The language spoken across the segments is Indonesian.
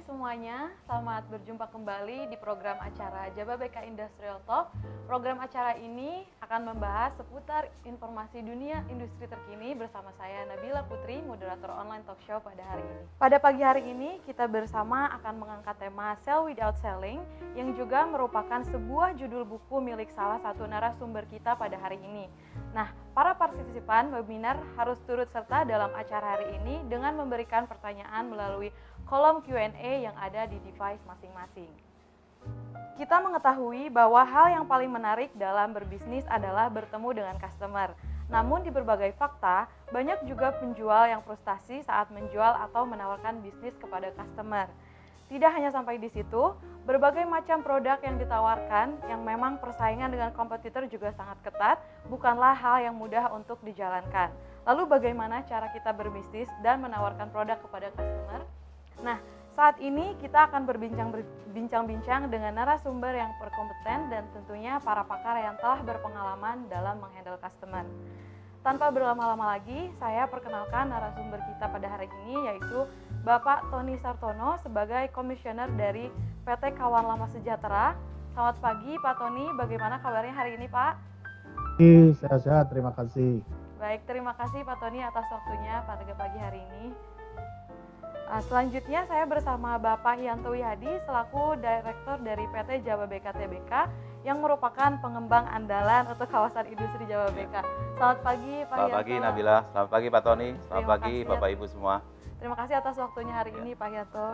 semuanya, selamat berjumpa kembali di program acara Jababeka Industrial Talk. Program acara ini akan membahas seputar informasi dunia industri terkini bersama saya Nabila Putri, moderator online talk show pada hari ini. Pada pagi hari ini kita bersama akan mengangkat tema Sell Without Selling yang juga merupakan sebuah judul buku milik salah satu narasumber kita pada hari ini. Nah, para partisipan webinar harus turut serta dalam acara hari ini dengan memberikan pertanyaan melalui kolom Q&A yang ada di device masing-masing. Kita mengetahui bahwa hal yang paling menarik dalam berbisnis adalah bertemu dengan customer. Namun di berbagai fakta, banyak juga penjual yang frustasi saat menjual atau menawarkan bisnis kepada customer. Tidak hanya sampai di situ, berbagai macam produk yang ditawarkan yang memang persaingan dengan kompetitor juga sangat ketat, bukanlah hal yang mudah untuk dijalankan. Lalu bagaimana cara kita berbisnis dan menawarkan produk kepada customer? Nah, saat ini kita akan berbincang-bincang dengan narasumber yang berkompeten dan tentunya para pakar yang telah berpengalaman dalam menghandle customer. Tanpa berlama-lama lagi, saya perkenalkan narasumber kita pada hari ini yaitu Bapak Tony Sartono sebagai komisioner dari PT Kawan Lama Sejahtera. Selamat pagi Pak Tony, bagaimana kabarnya hari ini Pak? Sehat-sehat, terima kasih. Baik, terima kasih Pak Tony atas waktunya pada pagi hari ini. Selanjutnya saya bersama Bapak Yanto Wihadi selaku Direktur dari PT Jababeka Tbk yang merupakan pengembang andalan untuk kawasan industri Jababeka. Selamat pagi Pak Yanto. Selamat pagi Nabila, selamat pagi Pak Tony, selamat pagi Bapak Ibu semua. Terima kasih atas waktunya hari ini Pak Yanto.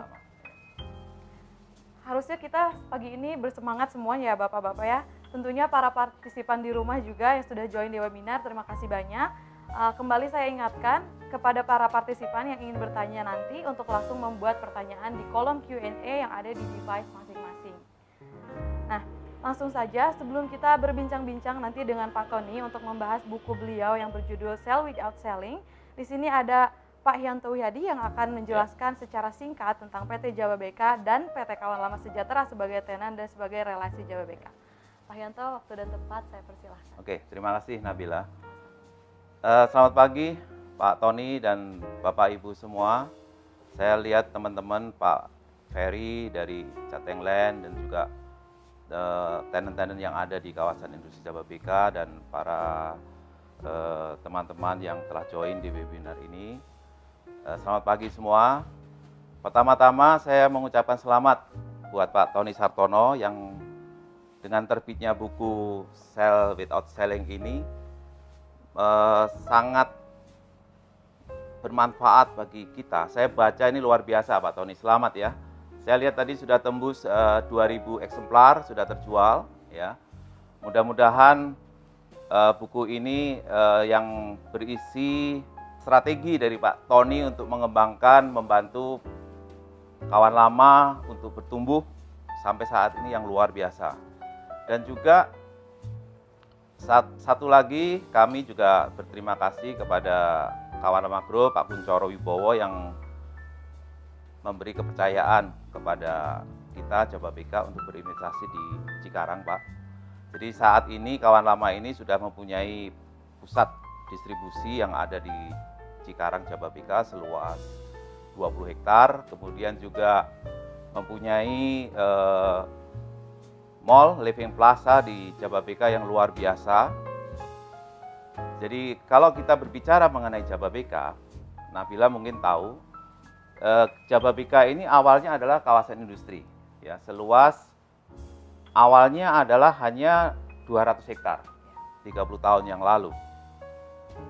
Harusnya kita pagi ini bersemangat semuanya ya Bapak-Bapak ya. Tentunya para partisipan di rumah juga yang sudah join di webinar, terima kasih banyak. Kembali saya ingatkan kepada para partisipan yang ingin bertanya nanti untuk langsung membuat pertanyaan di kolom Q&A yang ada di device masing-masing. Nah, langsung saja sebelum kita berbincang-bincang nanti dengan Pak Tony untuk membahas buku beliau yang berjudul Sell Without Selling, di sini ada Pak Yanto Wihadi yang akan menjelaskan secara singkat tentang PT Jababeka dan PT Kawan Lama Sejahtera sebagai tenan dan sebagai relasi Jababeka. Pak Yanto, waktu dan tempat saya persilahkan. Oke, terima kasih Nabila. Selamat pagi Pak Tony dan Bapak Ibu semua. Saya lihat teman-teman Pak Ferry dari Jateng Land dan juga tenan-tenan yang ada di kawasan industri Jababeka dan para teman-teman yang telah join di webinar ini. Selamat pagi semua. Pertama-tama saya mengucapkan selamat buat Pak Tony Sartono yang dengan terbitnya buku Sell Without Selling ini sangat bermanfaat bagi kita. Saya baca ini luar biasa Pak Tony, selamat ya. Saya lihat tadi sudah tembus 2000 eksemplar sudah terjual ya. Mudah-mudahan buku ini yang berisi strategi dari Pak Tony untuk mengembangkan, membantu kawan lama untuk bertumbuh sampai saat ini yang luar biasa. Dan juga satu lagi kami juga berterima kasih kepada Kawan Lama Group, Pak Kuncoro Wibowo yang memberi kepercayaan kepada kita Jababeka untuk berinvestasi di Cikarang Pak. Jadi saat ini Kawan Lama ini sudah mempunyai pusat distribusi yang ada di Cikarang Jababeka seluas 20 hektar, kemudian juga mempunyai mall Living Plaza di Jababeka yang luar biasa. Jadi kalau kita berbicara mengenai Jababeka, Nabila mungkin tahu Jababeka ini awalnya adalah kawasan industri ya, seluas awalnya adalah hanya 200 hektar 30 tahun yang lalu.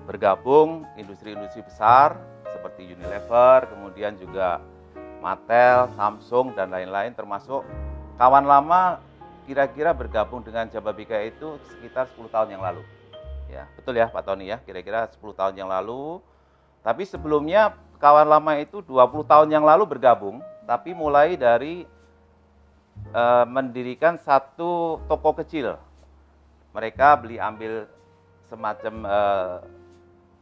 Bergabung industri-industri besar seperti Unilever, kemudian juga Mattel, Samsung dan lain-lain, termasuk Kawan Lama kira-kira bergabung dengan Jababeka itu sekitar 10 tahun yang lalu. Ya, betul ya Pak Tony ya, kira-kira 10 tahun yang lalu. Tapi sebelumnya Kawan Lama itu 20 tahun yang lalu bergabung, tapi mulai dari mendirikan satu toko kecil. Mereka ambil semacam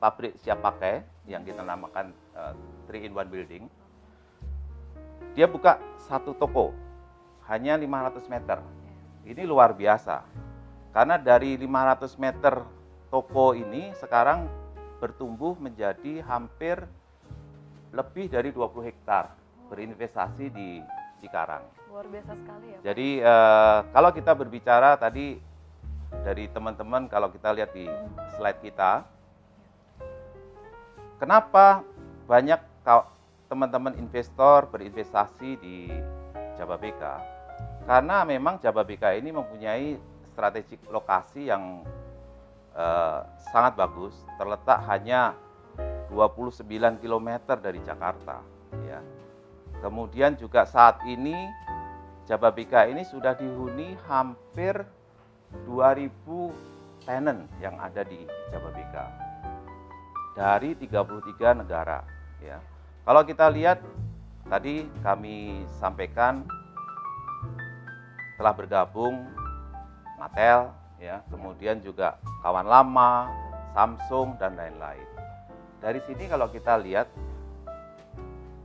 pabrik siap pakai yang kita namakan 3-in-1 building. Dia buka satu toko, hanya 500 meter. Ini luar biasa, karena dari 500 meter toko ini sekarang bertumbuh menjadi hampir lebih dari 20 hektar. berinvestasi di Cikarang. Luar biasa sekali ya Pak. Jadi kalau kita berbicara tadi dari teman-teman, kalau kita lihat di slide kita, kenapa banyak teman-teman investor berinvestasi di Jababeka? Karena memang Jababeka ini mempunyai strategik lokasi yang sangat bagus, terletak hanya 29 km dari Jakarta. Ya. Kemudian juga saat ini Jababeka ini sudah dihuni hampir 2.000 tenant yang ada di Jababeka dari 33 negara. Ya. Kalau kita lihat tadi kami sampaikan telah bergabung Mattel, ya, kemudian juga kawan lama, Samsung dan lain-lain. Dari sini kalau kita lihat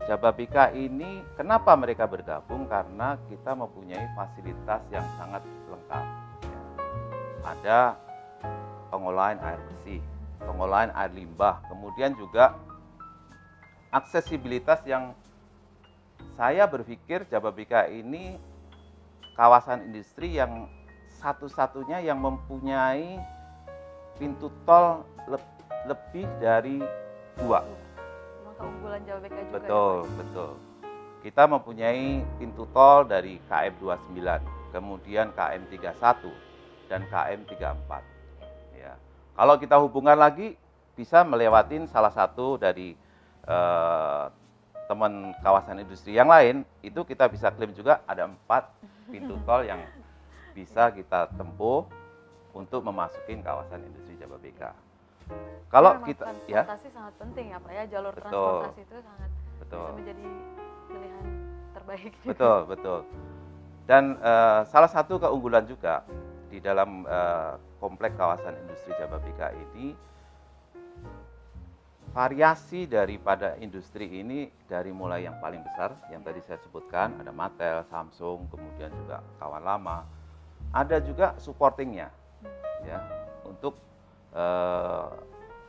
Jababeka ini kenapa mereka bergabung? Karena kita mempunyai fasilitas yang sangat lengkap. Ya. Ada pengolahan air bersih, pengolahan air limbah, kemudian juga aksesibilitas yang saya berpikir Jababeka ini kawasan industri yang satu-satunya yang mempunyai pintu tol lebih dari 2. Memang keunggulan Jababeka juga. Betul, ya, betul. Kita mempunyai pintu tol dari KM 29, kemudian KM 31 dan KM 34. Ya. Kalau kita hubungkan lagi bisa melewatin salah satu dari teman kawasan industri yang lain, itu kita bisa klaim juga ada 4 pintu tol yang bisa kita tempuh untuk memasuki kawasan industri Jababeka. Kalau memang kita transportasi sangat penting ya Pak ya, jalur Betul. transportasi itu sangat betul, bisa menjadi pilihan terbaik juga. betul, betul. Dan salah satu keunggulan juga di dalam komplek kawasan industri Jababeka ini, variasi daripada industri ini dari mulai yang paling besar yang tadi saya sebutkan, ada Mattel, Samsung, kemudian juga kawan lama, ada juga supportingnya, ya, untuk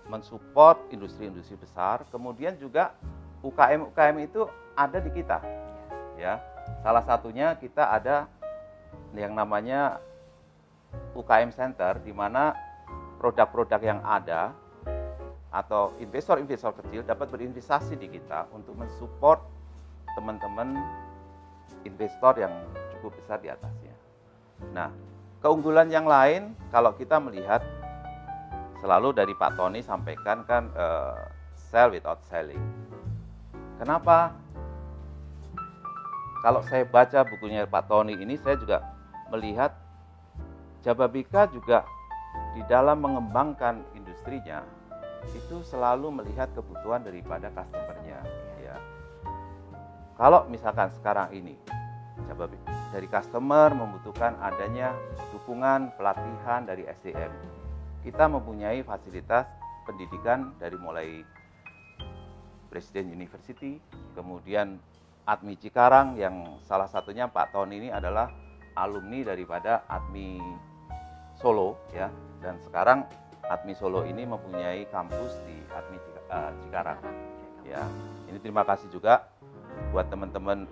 mensupport industri-industri besar. Kemudian juga UKM itu ada di kita, ya. Salah satunya kita ada yang namanya UKM Center, di mana produk-produk yang ada atau investor-investor kecil dapat berinvestasi di kita untuk mensupport teman-teman investor yang cukup besar di atasnya. Nah, keunggulan yang lain kalau kita melihat selalu dari Pak Tony sampaikan kan sell without selling. Kenapa? Kalau saya baca bukunya Pak Tony ini, saya juga melihat Jababeka juga di dalam mengembangkan industrinya itu selalu melihat kebutuhan daripada customer-nya. Ya. Kalau misalkan sekarang ini dari customer membutuhkan adanya dukungan pelatihan dari SDM, kita mempunyai fasilitas pendidikan dari mulai Presiden University, kemudian ATMI Cikarang yang salah satunya Pak Tony ini adalah alumni daripada ATMI Solo, ya, dan sekarang ATMI Solo ini mempunyai kampus di ATMI Cikarang. Ya, ini terima kasih juga buat teman-teman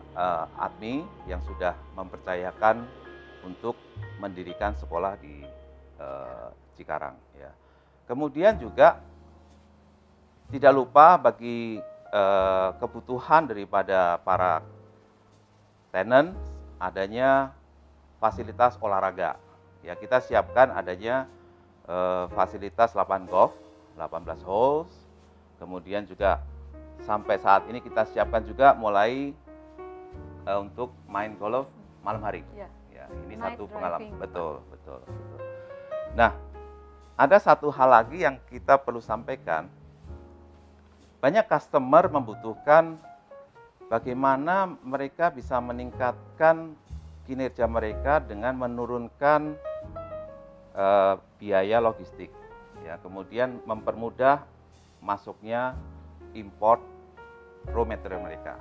ATMI yang sudah mempercayakan untuk mendirikan sekolah di Cikarang. Ya. Kemudian juga tidak lupa bagi kebutuhan daripada para tenant adanya fasilitas olahraga. Ya, kita siapkan adanya fasilitas lapangan golf 18 holes, kemudian juga sampai saat ini kita siapkan juga mulai untuk main golf malam hari. Ya, ini Night satu driving. pengalaman. Betul. Nah, ada satu hal lagi yang kita perlu sampaikan. Banyak customer membutuhkan bagaimana mereka bisa meningkatkan kinerja mereka dengan menurunkan biaya logistik, ya, kemudian mempermudah masuknya import raw material mereka.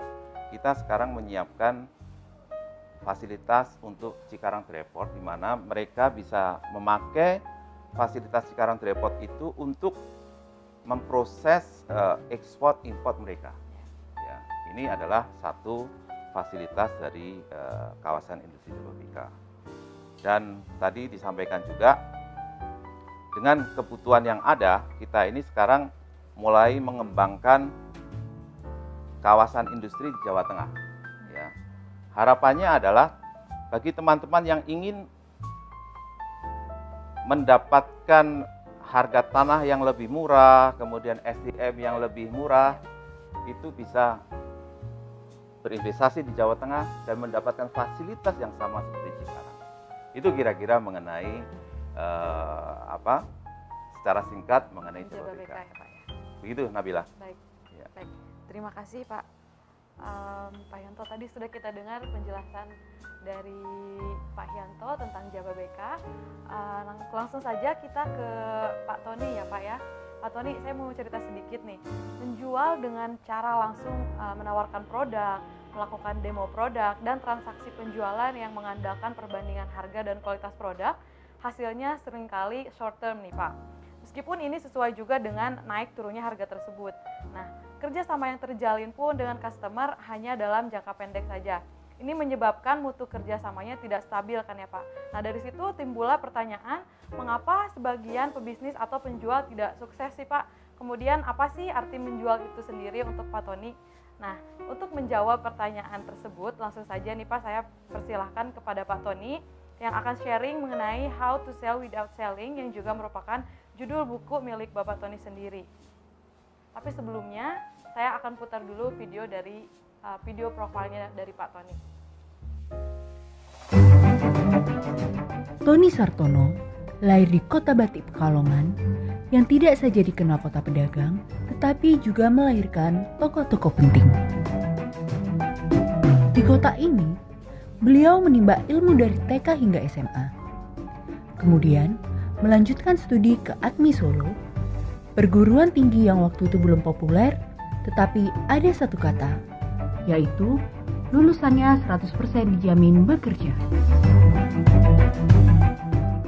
Kita sekarang menyiapkan fasilitas untuk Cikarang Dreport, di mana mereka bisa memakai fasilitas Cikarang Dreport itu untuk memproses ekspor import mereka. Ya, Ini adalah satu fasilitas dari kawasan industri Jababeka. Dan tadi disampaikan juga, dengan kebutuhan yang ada, kita ini sekarang mulai mengembangkan kawasan industri di Jawa Tengah. Ya. Harapannya adalah bagi teman-teman yang ingin mendapatkan harga tanah yang lebih murah, kemudian SDM yang lebih murah, itu bisa berinvestasi di Jawa Tengah dan mendapatkan fasilitas yang sama seperti Cikarang. Itu kira-kira mengenai secara singkat mengenai Jababeka. Ya, Pak, ya. Begitu, Nabila. Baik, Ya. baik. Terima kasih, Pak. Pak Yanto, tadi sudah kita dengar penjelasan dari Pak Yanto tentang Jababeka. Langsung saja kita ke Pak Tony ya, Pak ya. Pak Tony, saya mau cerita sedikit nih. Menjual dengan cara langsung menawarkan produk, melakukan demo produk, dan transaksi penjualan yang mengandalkan perbandingan harga dan kualitas produk, hasilnya seringkali short term nih Pak. Meskipun ini sesuai juga dengan naik turunnya harga tersebut. Nah, kerjasama yang terjalin pun dengan customer hanya dalam jangka pendek saja. Ini menyebabkan mutu kerjasamanya tidak stabil kan ya Pak. Nah dari situ timbullah pertanyaan, mengapa sebagian pebisnis atau penjual tidak sukses sih Pak? Kemudian apa sih arti menjual itu sendiri untuk Pak Tony? Nah untuk menjawab pertanyaan tersebut langsung saja nih Pak, saya persilahkan kepada Pak Tony yang akan sharing mengenai How to Sell Without Selling yang juga merupakan judul buku milik Bapak Tony sendiri. Tapi sebelumnya saya akan putar dulu video dari video profilnya dari Pak Tony. Tony Sartono lahir di Kota Batik, Pekalongan, yang tidak saja dikenal kota pedagang, tetapi juga melahirkan tokoh-tokoh penting. Di kota ini, beliau menimba ilmu dari TK hingga SMA. Kemudian, melanjutkan studi ke ATMI Solo, perguruan tinggi yang waktu itu belum populer, tetapi ada satu kata, yaitu lulusannya 100% dijamin bekerja.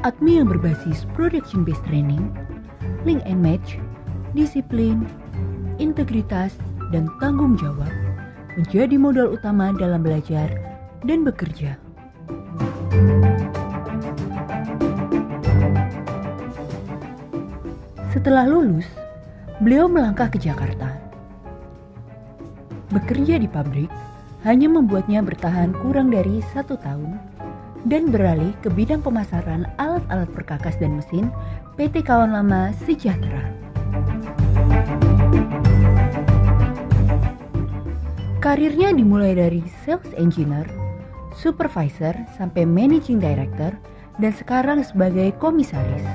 ATMI yang berbasis production based training, link and match, disiplin, integritas, dan tanggung jawab menjadi modal utama dalam belajar dan bekerja. Setelah lulus, beliau melangkah ke Jakarta. Bekerja di pabrik hanya membuatnya bertahan kurang dari 1 tahun dan beralih ke bidang pemasaran alat-alat perkakas dan mesin PT Kawan Lama Sejahtera. Karirnya dimulai dari sales engineer, supervisor, sampai managing director, dan sekarang sebagai komisaris.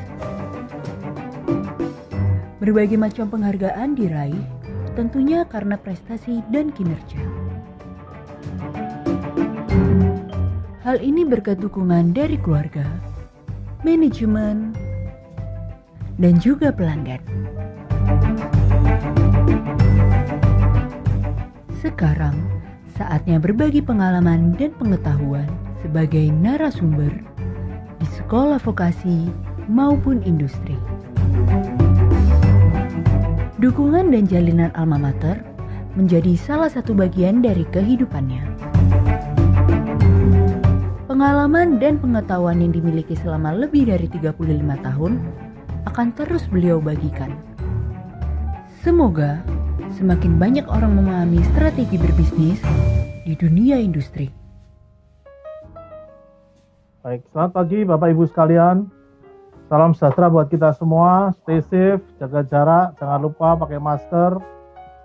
Berbagai macam penghargaan diraih, tentunya karena prestasi dan kinerja. Hal ini berkat dukungan dari keluarga, manajemen, dan juga pelanggan. Sekarang, saatnya berbagi pengalaman dan pengetahuan sebagai narasumber di sekolah vokasi maupun industri. Dukungan dan jalinan alma mater menjadi salah satu bagian dari kehidupannya. Pengalaman dan pengetahuan yang dimiliki selama lebih dari 35 tahun akan terus beliau bagikan. Semoga semakin banyak orang memahami strategi berbisnis di dunia industri. Baik, selamat pagi Bapak Ibu sekalian. Salam sejahtera buat kita semua. Stay safe, jaga jarak, jangan lupa pakai masker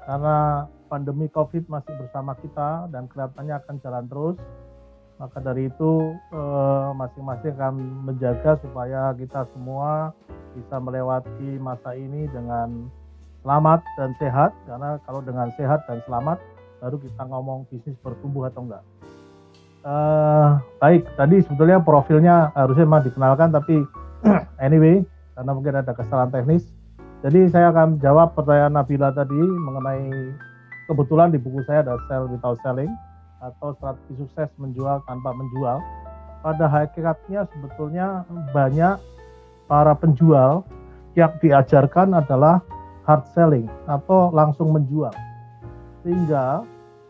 karena pandemi COVID masih bersama kita dan kelihatannya akan jalan terus. Maka dari itu masing-masing akan menjaga supaya kita semua bisa melewati masa ini dengan selamat dan sehat. Karena kalau dengan sehat dan selamat baru kita ngomong bisnis bertumbuh atau enggak. Baik, tadi sebetulnya profilnya harusnya memang dikenalkan, tapi anyway, karena mungkin ada kesalahan teknis. Jadi saya akan jawab pertanyaan Nabila tadi mengenai, kebetulan di buku saya ada Sell Without Selling, atau strategi sukses menjual tanpa menjual. Pada hakikatnya sebetulnya banyak para penjual yang diajarkan adalah hard selling atau langsung menjual. Sehingga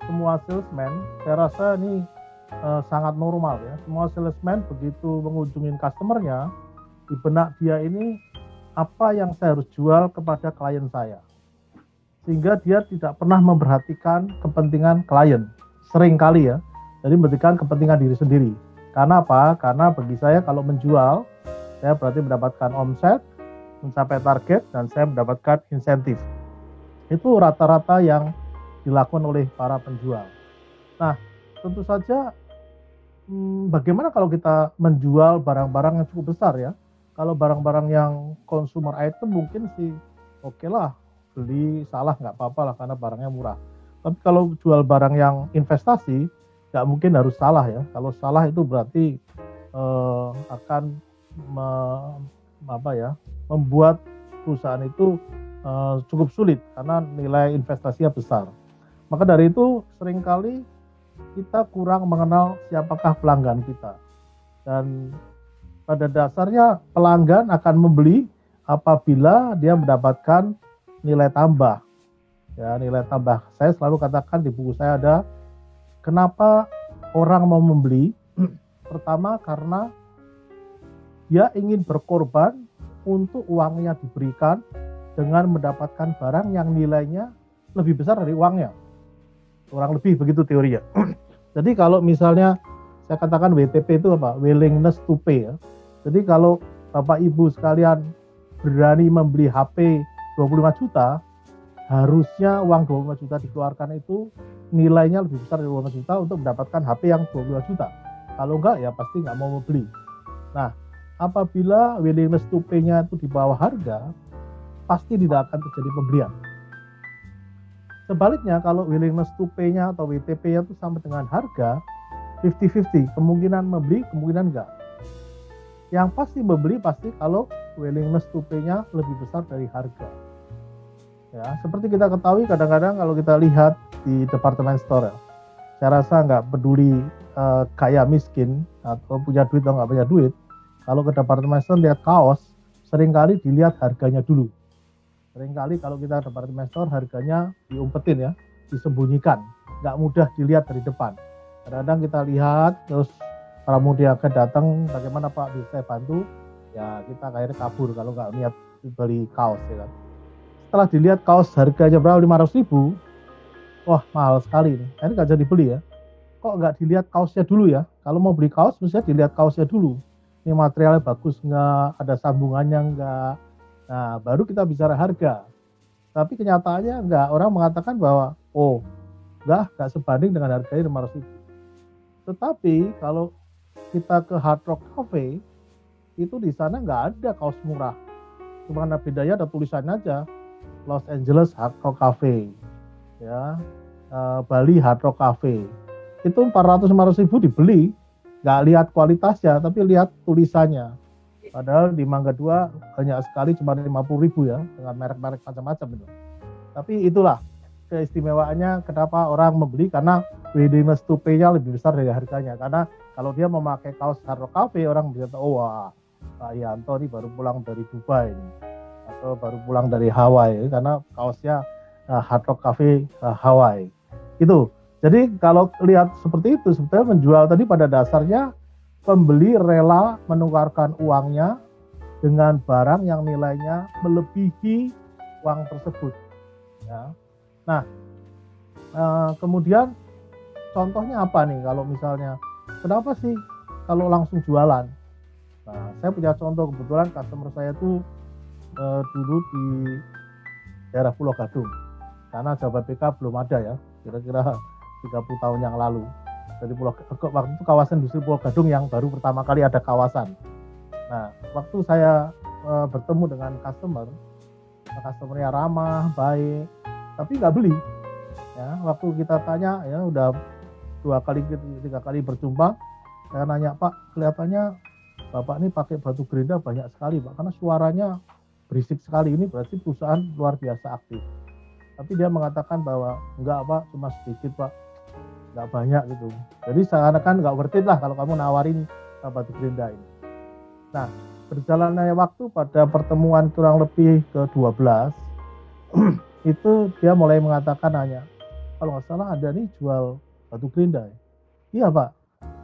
semua salesman, saya rasa ini sangat normal ya. Semua salesman begitu mengunjungi customernya, di benak dia ini apa yang saya harus jual kepada klien saya. Sehingga dia tidak pernah memperhatikan kepentingan klien. Sering kali ya, jadi memperhatikan kepentingan diri sendiri. Karena apa? Karena bagi saya kalau menjual, saya berarti mendapatkan omset, mencapai target, dan saya mendapatkan insentif. Itu rata-rata yang dilakukan oleh para penjual. Nah, tentu saja bagaimana kalau kita menjual barang-barang yang cukup besar ya? Kalau barang-barang yang consumer item mungkin sih oke lah, beli salah nggak apa-apa lah karena barangnya murah. Tapi kalau jual barang yang investasi, nggak mungkin harus salah ya. Kalau salah itu berarti akan membuat perusahaan itu cukup sulit karena nilai investasinya besar. Maka dari itu seringkali kita kurang mengenal siapakah pelanggan kita. Dan pada dasarnya pelanggan akan membeli apabila dia mendapatkan nilai tambah. Ya, nilai tambah. Saya selalu katakan di buku saya ada kenapa orang mau membeli. Pertama karena dia ingin berkorban untuk uangnya diberikan dengan mendapatkan barang yang nilainya lebih besar dari uangnya. Kurang lebih begitu teorinya. Jadi kalau misalnya saya katakan WTP itu apa? Willingness to pay ya. Jadi kalau Bapak Ibu sekalian berani membeli HP 25 juta, harusnya uang 25 juta dikeluarkan itu nilainya lebih besar dari 25 juta untuk mendapatkan HP yang 25 juta. Kalau enggak ya pasti nggak mau membeli. Nah, apabila willingness to pay-nya itu di bawah harga, pasti tidak akan terjadi pembelian. Sebaliknya kalau willingness to pay-nya atau WTP-nya itu sama dengan harga, 50-50, kemungkinan membeli, kemungkinan enggak. Yang pasti membeli pasti kalau willingness to pay-nya lebih besar dari harga. Ya, seperti kita ketahui kadang-kadang kalau kita lihat di department store, ya, saya rasa nggak peduli kaya miskin atau punya duit atau nggak punya duit, kalau ke department store lihat kaos, seringkali dilihat harganya dulu. Seringkali kalau kita ke department store harganya diumpetin ya, disembunyikan, nggak mudah dilihat dari depan. Kadang-kadang kita lihat terus para muda datang, bagaimana Pak bisa saya bantu? Ya kita akhirnya kabur kalau nggak niat beli kaos ya kan. Setelah dilihat kaos harganya berapa 500.000, wah mahal sekali ini. Ini nggak jadi beli ya. Kok nggak dilihat kaosnya dulu ya? Kalau mau beli kaos mestinya dilihat kaosnya dulu. Ini materialnya bagus nggak? Ada sambungannya nggak? Nah baru kita bicara harga. Tapi kenyataannya nggak. Orang mengatakan bahwa nggak sebanding dengan harganya 500.000. Tetapi kalau kita ke Hard Rock Cafe, itu di sana nggak ada kaos murah. Cuma ada bedanya ada tulisannya aja. Los Angeles Hard Rock Cafe, ya, Bali Hard Rock Cafe, itu 400-500 ribu dibeli, nggak lihat kualitasnya, tapi lihat tulisannya. Padahal di Mangga 2 banyak sekali cuma 50 ribu ya, dengan merek-merek macam-macam itu. Tapi itulah keistimewaannya kenapa orang membeli, karena willingness to pay-nya lebih besar dari harganya. Karena kalau dia memakai kaos Hard Rock Cafe, orang bisa tahu, wah Pak Yanto ini baru pulang dari Dubai ini, atau baru pulang dari Hawaii karena kaosnya Hard Rock Cafe Hawaii. Itu. Jadi kalau lihat seperti itu sebetulnya menjual tadi pada dasarnya pembeli rela menukarkan uangnya dengan barang yang nilainya melebihi uang tersebut. Ya. Nah, kemudian contohnya apa nih kalau misalnya kenapa sih kalau langsung jualan? Nah, saya punya contoh kebetulan customer saya itu dulu di daerah Pulau Gadung, karena Jawa BK belum ada ya, kira-kira 30 tahun yang lalu. Jadi waktu itu kawasan industri Pulau Gadung yang baru pertama kali ada kawasan. Nah, waktu saya bertemu dengan customernya ramah, baik, tapi nggak beli. Ya, waktu kita tanya, ya udah 2-3 kali berjumpa, saya nanya, Pak, kelihatannya Bapak ini pakai batu gerenda banyak sekali Pak, karena suaranya berisik sekali, ini berarti perusahaan luar biasa aktif. Tapi dia mengatakan bahwa enggak Pak, cuma sedikit Pak, enggak banyak gitu. Jadi seakan-akan enggak worth it lah kalau kamu nawarin batu gerenda ini. Nah, berjalannya waktu pada pertemuan kurang lebih ke-12, itu dia mulai mengatakan hanya, kalau nggak salah Anda nih jual batu gerinda ya? Iya Pak,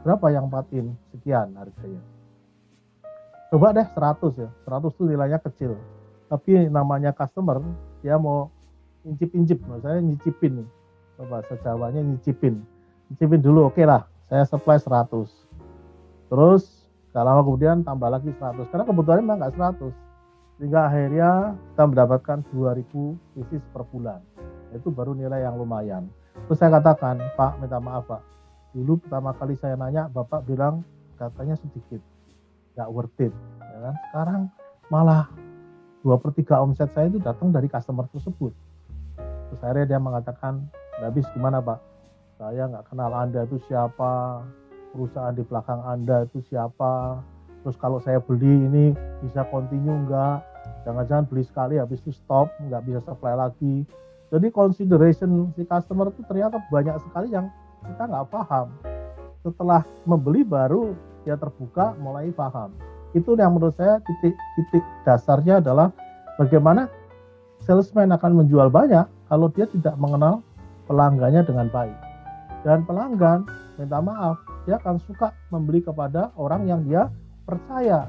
berapa yang 4 in? Sekian harganya. Coba deh 100 ya, 100 itu nilainya kecil. Tapi namanya customer, dia mau incip-incip, saya nyicipin nih. Bahasa Jawanya nyicipin. Nyicipin dulu, oke lah, saya supply 100. Terus, gak lama kemudian tambah lagi 100. Karena kebutuhannya memang nggak 100. Sehingga akhirnya kita mendapatkan 2.000 pieces per bulan. Itu baru nilai yang lumayan. Terus saya katakan, Pak, minta maaf Pak. Dulu pertama kali saya nanya, Bapak bilang katanya sedikit. Gak worth it. Ya kan? Sekarang malah 2/3 omset saya itu datang dari customer tersebut. Terus akhirnya dia mengatakan, habis gimana Pak? Saya nggak kenal Anda itu siapa, perusahaan di belakang Anda itu siapa, terus kalau saya beli ini bisa continue nggak, jangan-jangan beli sekali habis itu stop, nggak bisa supply lagi. Jadi consideration si customer itu ternyata banyak sekali yang kita nggak paham. Setelah membeli baru dia terbuka mulai paham. Itu yang menurut saya titik dasarnya adalah bagaimana salesman akan menjual banyak kalau dia tidak mengenal pelanggannya dengan baik. Dan pelanggan, minta maaf, dia akan suka membeli kepada orang yang dia percaya,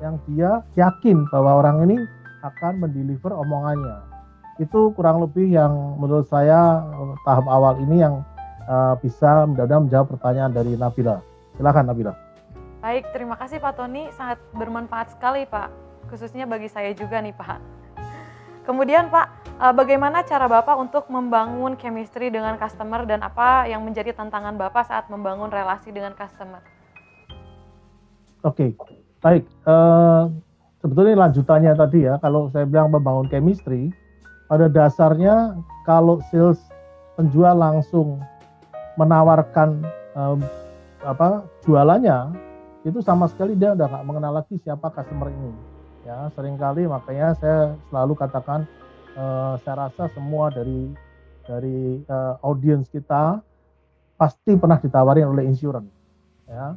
yang dia yakin bahwa orang ini akan mendeliver omongannya. Itu kurang lebih yang menurut saya tahap awal ini yang bisa mudah-mudahan menjawab pertanyaan dari Nabila. Silakan Nabila. Baik, terima kasih Pak Tony, sangat bermanfaat sekali Pak, khususnya bagi saya juga nih Pak. Kemudian Pak, bagaimana cara Bapak untuk membangun chemistry dengan customer dan apa yang menjadi tantangan Bapak saat membangun relasi dengan customer? Oke, baik. Sebetulnya lanjutannya tadi ya, kalau saya bilang membangun chemistry, pada dasarnya kalau sales penjual langsung menawarkan jualannya, itu sama sekali dia udah nggak mengenal lagi siapa customer ini. Ya, seringkali makanya saya selalu katakan, saya rasa semua dari audiens kita pasti pernah ditawarin oleh insurance, ya,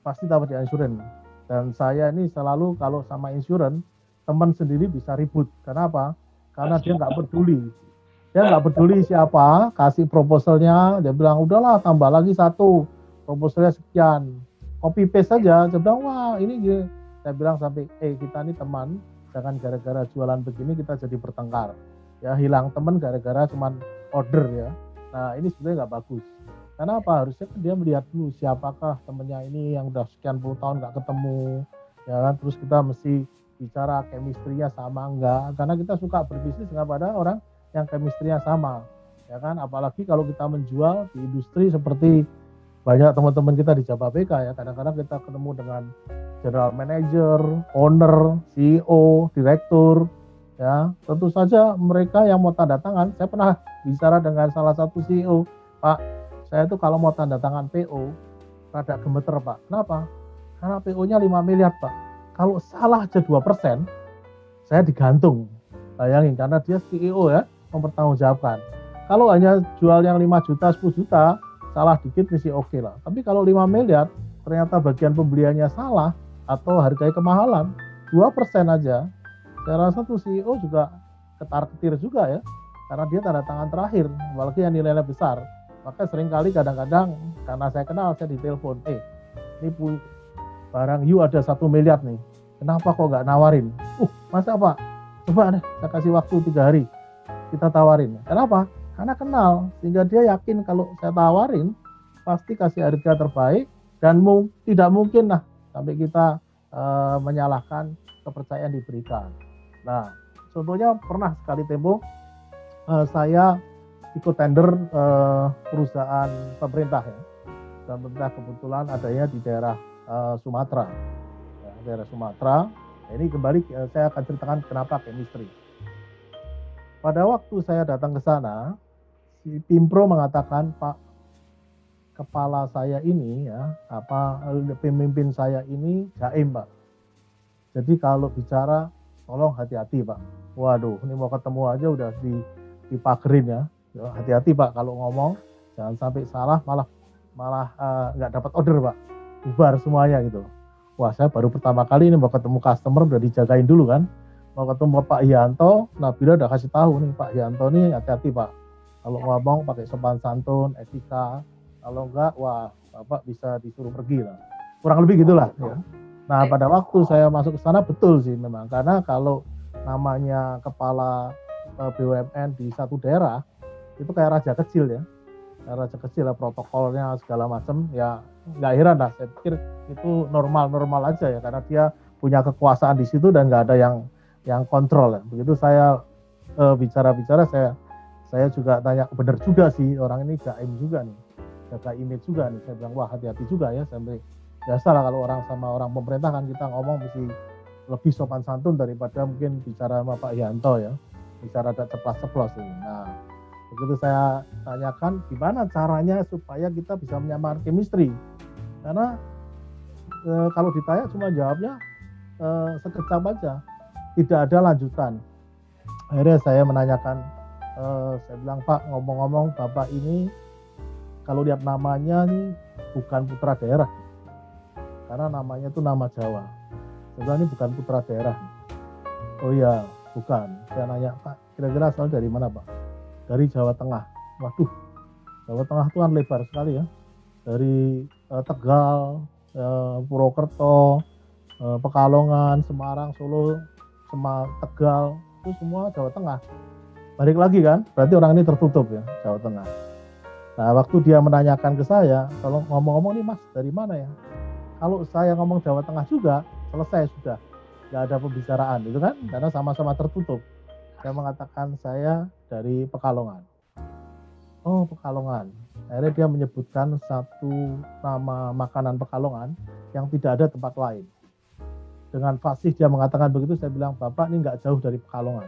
pasti tawarin insurance. Dan saya ini selalu kalau sama insurance, teman sendiri bisa ribut. Kenapa? Karena dia nggak peduli. Dia nggak peduli siapa, kasih proposalnya, dia bilang udahlah tambah lagi 1, proposalnya sekian. Copy paste saja, saya bilang wah ini dia. Saya bilang sampai, kita ini teman, jangan gara-gara jualan begini kita jadi bertengkar. Ya hilang teman gara-gara cuman order ya. Nah ini sebenarnya nggak bagus. Karena apa? Harusnya kan dia melihat dulu siapakah temannya ini yang udah sekian puluh tahun nggak ketemu. Ya kan, terus kita mesti bicara chemistry-nya sama enggak. Karena kita suka berbisnis kepada orang yang chemistry-nya sama. Ya kan, apalagi kalau kita menjual di industri seperti banyak teman-teman kita di Jababeka ya, kadang-kadang kita ketemu dengan general manager, owner, CEO, direktur, ya tentu saja mereka yang mau tanda tangan. Saya pernah bicara dengan salah satu CEO, Pak, saya itu kalau mau tanda tangan PO, rada gemeter Pak. Kenapa? Karena PO-nya 5 miliar Pak. Kalau salah aja 2%, saya digantung. Bayangin, karena dia CEO ya, mempertanggungjawabkan. Kalau hanya jual yang 5 juta, 10 juta, salah dikit masih oke lah. Tapi kalau 5 miliar, ternyata bagian pembeliannya salah atau harganya kemahalan, 2% aja, saya rasa tuh CEO juga ketar-ketir juga ya, karena dia tanda tangan terakhir, apalagi yang nilainya besar. Maka seringkali kadang-kadang karena saya kenal, saya ditelepon, ini barang you ada 1 miliar nih, kenapa kok nggak nawarin? Masa Pak? Coba deh, saya kasih waktu 3 hari, kita tawarin. Kenapa? Karena kenal, sehingga dia yakin kalau saya tawarin, pasti kasih harga terbaik, dan tidak mungkin lah sampai kita menyalahkan kepercayaan diberikan. Nah, contohnya pernah sekali tempo saya ikut tender perusahaan pemerintah ya. Dan pemerintah kebetulan adanya di daerah Sumatera. Ya, daerah Sumatera. Nah, ini kembali saya akan ceritakan kenapa chemistry. Pada waktu saya datang ke sana, si Pimpro mengatakan, Pak, kepala saya ini ya, pemimpin saya ini jaim Pak. Jadi kalau bicara tolong hati-hati Pak. Waduh, ini mau ketemu aja udah dipagerin ya. Hati-hati Pak kalau ngomong, jangan sampai salah malah nggak dapat order Pak. Bubar semuanya gitu. Wah, saya baru pertama kali ini mau ketemu customer udah dijagain dulu kan. Mau ketemu Pak Yanto, Nabila udah kasih tahu nih Pak Yanto nih hati-hati Pak. Kalau ngomong pakai sopan santun, etika. Kalau enggak, wah Bapak bisa disuruh pergi lah. Kurang lebih gitulah ya. Nah, pada waktu saya masuk ke sana betul sih memang, karena kalau namanya kepala BUMN di satu daerah itu kayak raja kecil ya, kayak raja kecil lah, protokolnya segala macam ya, nggak heran lah, saya pikir itu normal aja ya, karena dia punya kekuasaan di situ dan nggak ada yang kontrol ya. Begitu saya bicara saya juga tanya, benar juga sih orang ini jaim juga nih, jaga image juga nih. Saya bilang wah hati-hati juga ya, sampai biasalah kalau orang sama orang pemerintah kan kita ngomong mesti lebih sopan santun daripada mungkin bicara sama Pak Yanto ya, bicara ada ceplas-ceplos ini. Nah, begitu saya tanyakan gimana caranya supaya kita bisa menyamakan chemistry, karena kalau ditanya cuma jawabnya sekejap aja, tidak ada lanjutan. Akhirnya saya menanyakan, saya bilang Pak, ngomong-ngomong Bapak ini kalau lihat namanya nih bukan putra daerah, karena namanya itu nama Jawa. Sebenarnya ini bukan putra daerah. Oh iya, bukan. Saya nanya, Pak, kira-kira asal dari mana, Pak? Dari Jawa Tengah. Waduh, Jawa Tengah itu kan lebar sekali ya. Dari Tegal, Purwokerto, Pekalongan, Semarang, Solo, Tegal, itu semua Jawa Tengah. Balik lagi kan, berarti orang ini tertutup ya, Jawa Tengah. Nah, waktu dia menanyakan ke saya, kalau ngomong-ngomong nih Mas, dari mana ya? Kalau saya ngomong Jawa Tengah juga, selesai sudah, nggak ada pembicaraan, gitu kan? Karena sama-sama tertutup. Saya mengatakan saya dari Pekalongan. Oh, Pekalongan. Akhirnya dia menyebutkan satu nama makanan Pekalongan yang tidak ada tempat lain. Dengan fasih dia mengatakan begitu, saya bilang, Bapak ini nggak jauh dari Pekalongan.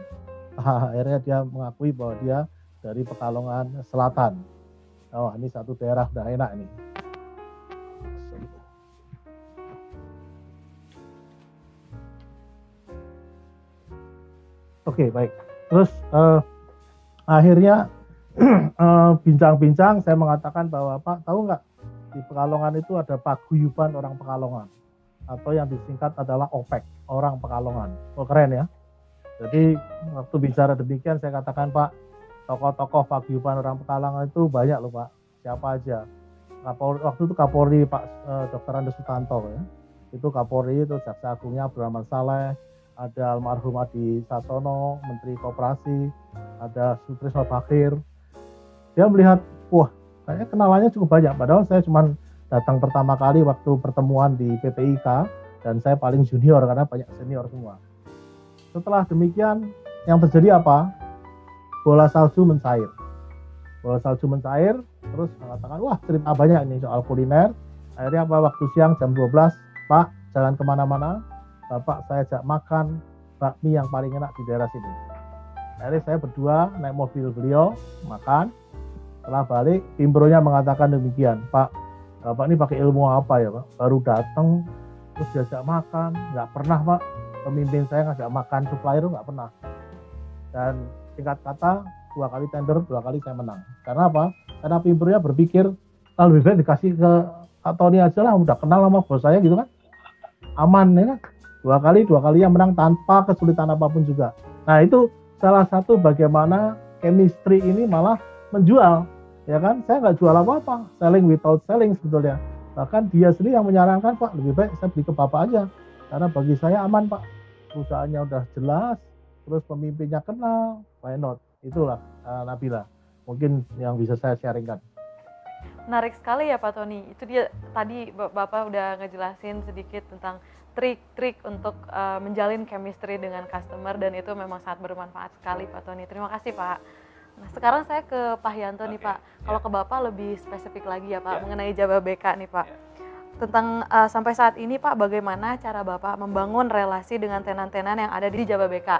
Akhirnya dia mengakui bahwa dia dari Pekalongan Selatan. Oh, ini satu daerah udah enak ini. Oke, baik. Terus akhirnya bincang-bincang, saya mengatakan bahwa Pak, tahu nggak di Pekalongan itu ada paguyuban orang Pekalongan, atau yang disingkat adalah OPEC, orang Pekalongan. Oh, keren ya. Jadi waktu bicara demikian saya katakan, Pak, tokoh-tokoh paguyuban orang Pekalongan itu banyak loh Pak. Siapa aja? Waktu itu Kapolri Pak Dr. Andes Sutanto ya. Itu Kapolri, itu Jaksa Agungnya Abdurrahman Saleh, ada almarhum Adi Sasono, Menteri Koperasi, ada Sutrisno Bakir. Dia melihat, wah, kayaknya kenalannya cukup banyak. Padahal saya cuma datang pertama kali waktu pertemuan di PPIK, dan saya paling junior karena banyak senior semua. Setelah demikian, yang terjadi apa? Bola salju mencair. Bola salju mencair, terus mengatakan, wah cerita banyak ini soal kuliner. Akhirnya apa? Waktu siang jam 12, Pak, jangan kemana-mana. Bapak saya ajak makan bakmi yang paling enak di daerah sini. Akhirnya saya berdua naik mobil beliau, makan. Setelah balik, Timbronya mengatakan demikian, Pak, Bapak ini pakai ilmu apa ya Pak? Baru datang, terus diajak makan, nggak pernah Pak. Pemimpin saya ngajak makan supplier nggak pernah. Dan singkat kata, 2 kali tender, 2 kali saya menang. Karena apa? Karena Timbronya berpikir, lebih baik dikasih ke Kak Tony aja lah, udah kenal sama bos saya gitu kan. Aman ya kan? 2 kali yang menang tanpa kesulitan apapun juga. Nah itu salah satu bagaimana chemistry ini malah menjual, ya kan? Saya nggak jual apa-apa, selling without selling sebetulnya. Bahkan dia sendiri yang menyarankan, Pak, lebih baik saya beli ke Bapak aja, karena bagi saya aman Pak, perusahaannya udah jelas, terus pemimpinnya kenal, why not? Itulah Nabila, mungkin yang bisa saya sharingkan. Menarik sekali ya Pak Tony. Itu dia tadi Bapak udah ngejelasin sedikit tentang trik-trik untuk menjalin chemistry dengan customer, dan itu memang sangat bermanfaat sekali Pak Tony. Terima kasih Pak. Nah sekarang saya ke Pak Yanto nih Pak. Kalau ke Bapak lebih spesifik lagi ya Pak mengenai Jababeka nih Pak. Tentang sampai saat ini Pak, bagaimana cara Bapak membangun relasi dengan tenan-tenan yang ada di Jababeka?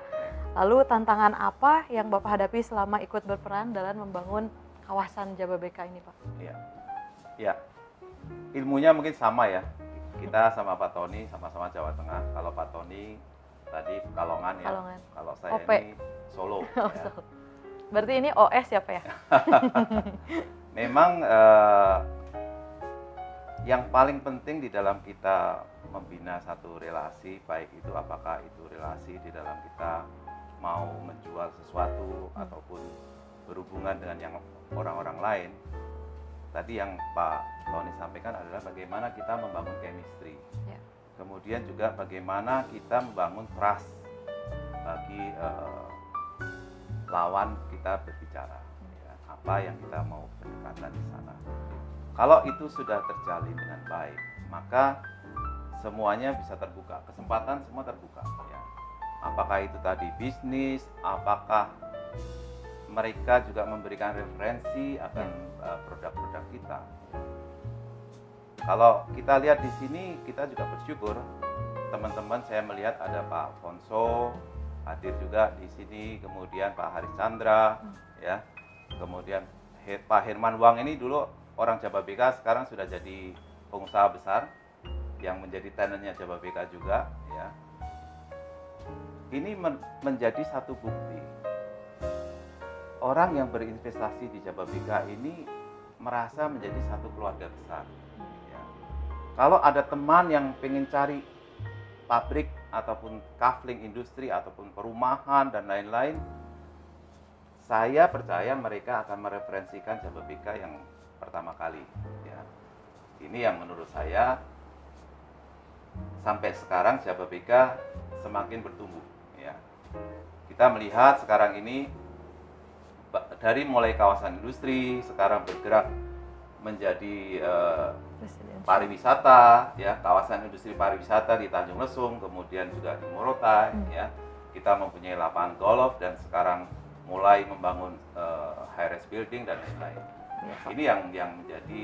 Lalu tantangan apa yang Bapak hadapi selama ikut berperan dalam membangun kawasan Jababeka ini Pak? Ya, ilmunya mungkin sama ya. Kita sama Pak Tony sama-sama Jawa Tengah. Kalau Pak Tony tadi Pekalongan ya. Pekalongan. Kalau saya ini Solo. Ya. Berarti ini OS ya Pak ya? Memang yang paling penting di dalam kita membina satu relasi, baik itu apakah itu relasi di dalam kita mau menjual sesuatu ataupun berhubungan dengan yang orang-orang lain, tadi yang Pak Tony sampaikan adalah bagaimana kita membangun chemistry. Ya. Kemudian juga bagaimana kita membangun trust bagi lawan kita berbicara, ya, apa yang kita mau pendekatan di sana. Kalau itu sudah terjalin dengan baik, maka semuanya bisa terbuka, kesempatan semua terbuka. Ya. Apakah itu tadi bisnis, apakah mereka juga memberikan referensi akan produk-produk kita. Kalau kita lihat di sini, kita juga bersyukur teman-teman. Saya melihat ada Pak Fonso hadir juga di sini, kemudian Pak Haris Chandra, ya, kemudian Pak Herman Wang ini dulu orang Jababeka, sekarang sudah jadi pengusaha besar yang menjadi tenannya Jababeka juga, ya. Ini menjadi satu bukti orang yang berinvestasi di Jababeka ini merasa menjadi satu keluarga besar. Ya. Kalau ada teman yang pengen cari pabrik ataupun kafling industri ataupun perumahan dan lain-lain, saya percaya mereka akan mereferensikan Jababeka yang pertama kali. Ya. Ini yang menurut saya sampai sekarang Jababeka semakin bertumbuh. Ya. Kita melihat sekarang ini dari mulai kawasan industri sekarang bergerak menjadi pariwisata, ya, kawasan industri pariwisata di Tanjung Lesung, kemudian juga di Morotai, ya. Kita mempunyai lapangan golf dan sekarang mulai membangun high-rise building dan lain-lain. Ya. Ini yang menjadi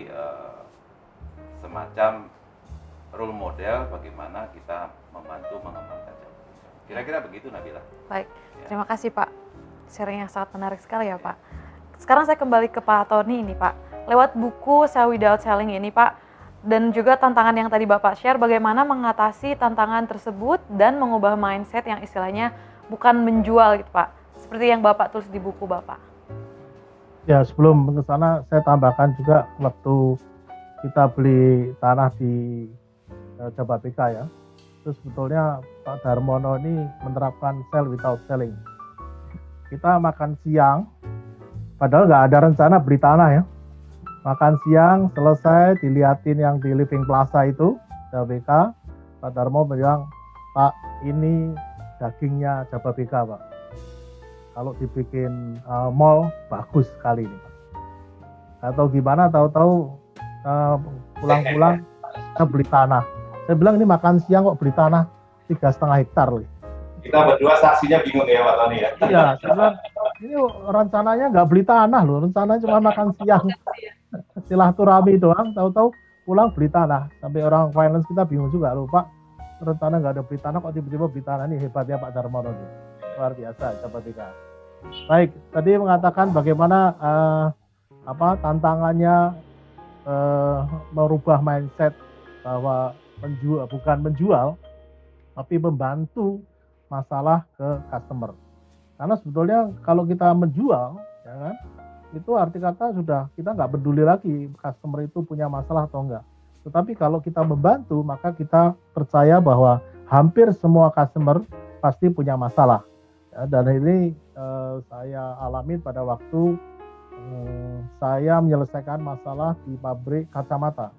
semacam role model bagaimana kita membantu mengembangkan Jababeka. Kira-kira begitu, Nabila. Baik, Ya. terima kasih Pak. Sharing yang sangat menarik sekali ya Pak. Sekarang saya kembali ke Pak Tony ini Pak. Lewat buku Sell Without Selling ini Pak, dan juga tantangan yang tadi Bapak share, bagaimana mengatasi tantangan tersebut dan mengubah mindset yang istilahnya bukan menjual gitu Pak. Seperti yang Bapak tulis di buku Bapak. Ya, sebelum ke sana saya tambahkan juga waktu kita beli tanah di Jababeka ya. Terus sebetulnya Pak Darmono ini menerapkan sell without selling. Kita makan siang, padahal nggak ada rencana beli tanah ya. Makan siang selesai, dilihatin yang di Living Plaza itu, Jababeka. Pak Darmo bilang, Pak, ini dagingnya Jababeka Pak. Kalau dibikin mall, bagus sekali ini Pak. Atau gimana, tahu-tahu pulang-pulang kita beli tanah. Saya bilang ini makan siang kok beli tanah 3,5 hektar loh. Kita berdua saksinya bingung ya Pak Tony ya. Iya, saya bilang ini rencananya nggak beli tanah loh, rencananya cuma makan siang, silaturahmi doang, tahu-tahu pulang beli tanah. Sampai orang finance kita bingung juga loh Pak, rencana nggak ada beli tanah kok tiba-tiba beli tanah. Ini hebatnya Pak Darmono nih, luar biasa Jababeka. Baik, tadi mengatakan bagaimana tantangannya merubah mindset bahwa bukan menjual, tapi membantu masalah ke customer. Karena sebetulnya kalau kita menjual, ya kan, itu arti kata sudah kita nggak peduli lagi customer itu punya masalah atau enggak. Tetapi kalau kita membantu, maka kita percaya bahwa hampir semua customer pasti punya masalah. Ya, dan ini saya alami pada waktu saya menyelesaikan masalah di pabrik kacamata.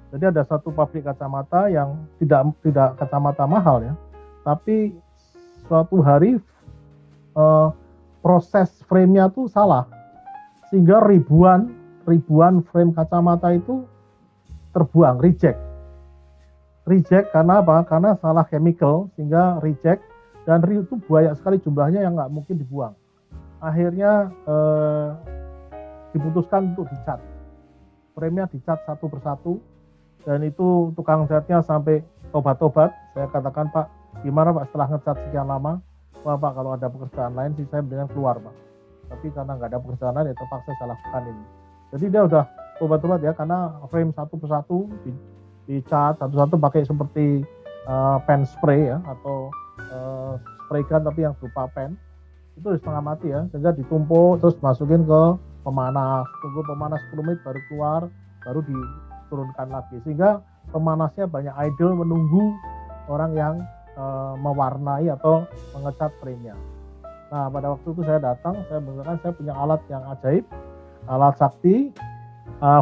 Jadi ada satu pabrik kacamata yang tidak kacamata mahal ya, tapi suatu hari proses frame-nya tuh salah, sehingga ribuan frame kacamata itu terbuang, reject karena apa? Karena salah chemical sehingga reject, dan itu banyak sekali jumlahnya yang nggak mungkin dibuang. Akhirnya diputuskan untuk dicat, frame-nya dicat satu persatu, dan itu tukang catnya sampai tobat-tobat. Saya katakan, Pak, gimana Pak setelah ngecat sekian lama? Wah Pak, kalau ada pekerjaan lain sih saya mendingan keluar Pak. Tapi karena nggak ada pekerjaan lain ya terpaksa saya lakukan ini. Jadi dia udah tobat-tobat ya, karena frame satu persatu dicat satu-satu pakai seperti pen spray ya, atau spray gun tapi yang berupa pen. Itu setengah mati ya, sehingga ditumpuk terus masukin ke pemanas, tunggu pemanas 10 menit baru keluar, baru diturunkan lagi, sehingga pemanasnya banyak idle menunggu orang yang mewarnai atau mengecat frame-nya. Nah, pada waktu itu saya datang, saya menggunakan, saya punya alat yang ajaib, alat sakti,